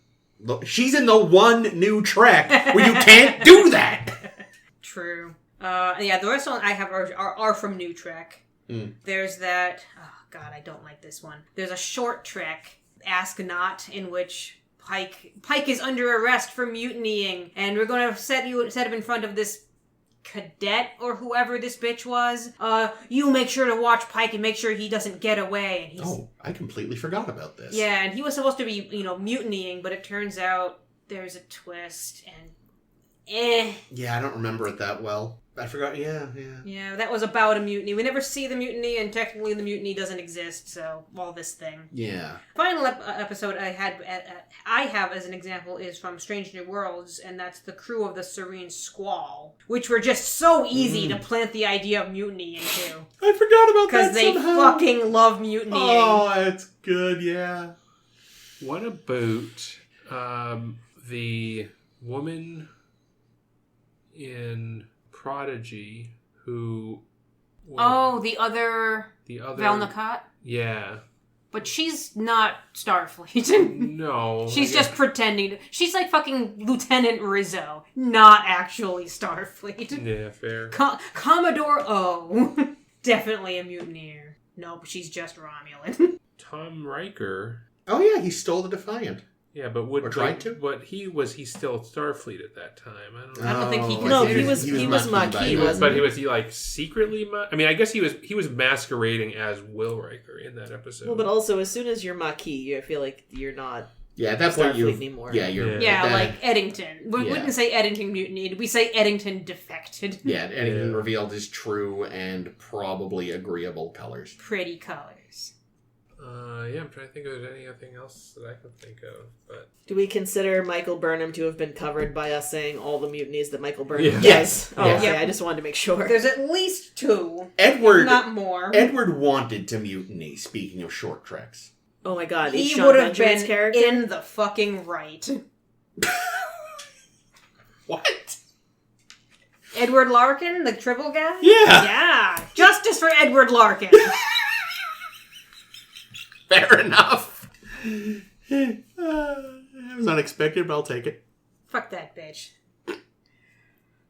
she's in the one new Trek where you can't do that.
True. The rest of them I have are from New Trek. There's that... Oh, God, I don't like this one. There's a short Trek, Ask Not, in which Pike is under arrest for mutinying, and we're going to set him in front of this cadet or whoever this bitch was. You make sure to watch Pike and make sure he doesn't get away. And
I completely forgot about this.
Yeah, and he was supposed to be, mutinying, but it turns out there's a twist and
Yeah, I don't remember it that well. I forgot. Yeah.
Yeah, that was about a mutiny. We never see the mutiny, and technically the mutiny doesn't exist, so all this thing.
Yeah.
Final episode I have as an example is from Strange New Worlds, and that's the crew of the Serene Squall, which were just so easy to plant the idea of mutiny into.
I forgot about that
Because they fucking love mutinying.
Oh, it's good, yeah.
What about the woman in Prodigy who...
the other Valnakat?
Yeah.
But she's not Starfleet.
No.
She's just pretending. She's like fucking Lieutenant Rizzo, not actually Starfleet.
Yeah, fair.
Commodore O. Definitely a mutineer. Nope, she's just Romulan.
Tom Riker.
Oh, yeah, he stole the Defiant.
Yeah, but
Or tried to?
But he still Starfleet at that time? I don't know.
I don't think he could.
No, he was Marquis, wasn't
But was he like secretly? I mean, I guess he was masquerading as Will Riker in that episode.
Well, but also as soon as you're Marquis, I feel like you're not.
Yeah, at that point
Starfleet anymore.
Yeah, you're.
Yeah,
that,
like Eddington. We wouldn't say Eddington mutinied. We say Eddington defected.
Yeah, Eddington revealed his true and probably agreeable colors.
Pretty colors.
Yeah, I'm trying to think if there's anything else that I can think of. But
Do we consider Michael Burnham to have been covered by us saying all the mutinies that Michael Burnham
Yeah.
does?
Yes.
Oh,
Yeah.
okay. I just wanted to make sure.
There's at least 2.
Edward,
Not more.
Edward wanted to mutiny, speaking of short treks.
Oh my god,
He
he's Sean
would have
Benjamin's
been
character?
in the fucking right.
What?
Edward Larkin, the Tribble guy?
Yeah.
Yeah. Justice for Edward Larkin.
Fair enough. It was unexpected, but I'll take it.
Fuck that bitch.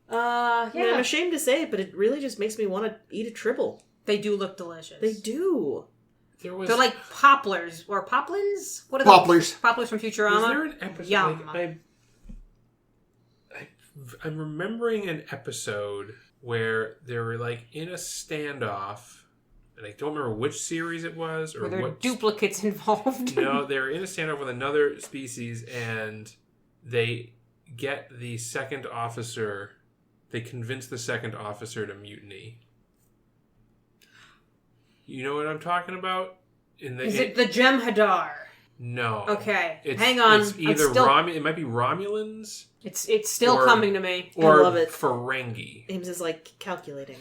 I mean, I'm ashamed to say it, but it really just makes me want to eat a Tribble.
They do look delicious.
They do.
there was.
They're like poplars or poplins. What are
Poplars.
Those? Poplars from Futurama.
Was there an episode?
Yum.
I'm remembering an episode where they were like in a standoff, and I don't remember which series it was or
Were there
what.
duplicates involved?
No, they were in a standoff with another species, and they get the second officer. They convince the second officer to mutiny. You know what I'm talking about?
Is it the Jem'Hadar?
No.
Okay, hang on.
It's either it might be Romulans.
It's still
or-
coming to me.
Or
love it.
Ferengi.
Ames is like calculating.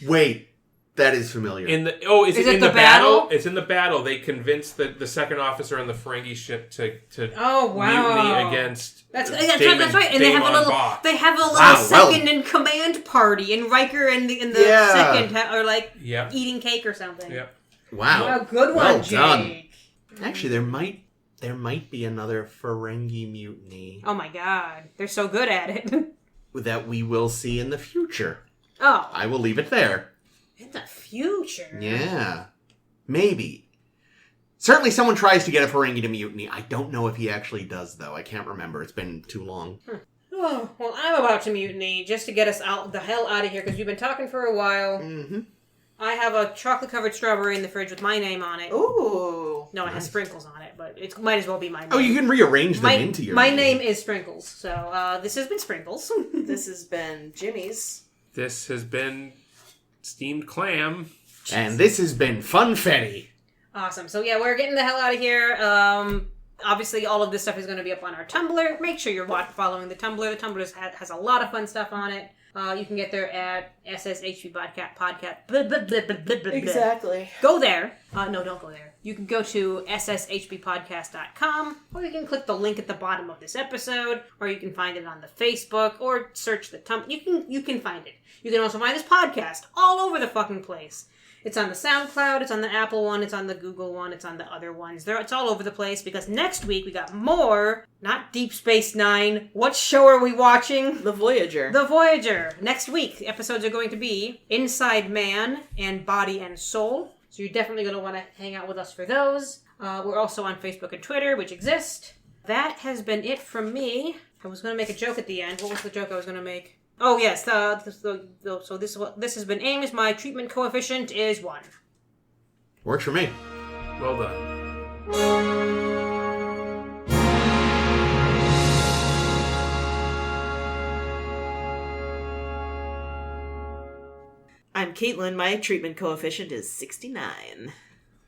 Wait, that is familiar.
Is it
Is
in
it
the
the
battle?
battle?
It's in the battle. They convince the second officer on the Ferengi ship to
Oh wow!
mutiny against.
That's
Damon,
right. And they have a
Damon
little
Bach.
second in command party, and Riker and the second are like
Yep.
eating cake or something.
Yep.
Wow.
Oh, good one,
Well
Jake.
done. Actually, there might be another Ferengi mutiny
Oh my god, they're so good at it.
that we will see in the future.
Oh,
I will leave it there.
in the future.
Yeah. Maybe. Certainly someone tries to get a Ferengi to mutiny. I don't know if he actually does, though. I can't remember. It's been too long.
Oh, well, I'm about to mutiny just to get us the hell out of here because we've been talking for a while.
Mm-hmm.
I have a chocolate-covered strawberry in the fridge with my name on it.
Ooh.
No, it has sprinkles on it, but it might as well be my name.
Oh, you can rearrange them into your
My name is Sprinkles, so this has been Sprinkles.
This has been Jimmy's.
This has been Steamed Clam.
And this has been Funfetti.
Awesome. So yeah, we're getting the hell out of here. Obviously, all of this stuff is going to be up on our Tumblr. Make sure you're following the Tumblr. The Tumblr has a lot of fun stuff on it. You can get there at SSHP podcast.
Exactly.
Go there. No, don't go there. You can go to sshbpodcast.com, or you can click the link at the bottom of this episode, or you can find it on the Facebook, or search the Tumblr. You can find it. You can also find this podcast all over the fucking place. It's on the SoundCloud, it's on the Apple one, it's on the Google one, it's on the other ones. It's all over the place because next week we got more, not Deep Space Nine. What show are we watching?
The Voyager.
The Voyager. Next week, the episodes are going to be Inside Man and Body and Soul. So you're definitely going to want to hang out with us for those. We're also on Facebook and Twitter, which exist. That has been it from me. I was going to make a joke at the end. What was the joke I was going to make? Oh, yes. So this has been Ames. My treatment coefficient is 1.
Works for me.
Well done.
I'm Caitlin. My treatment coefficient is 69.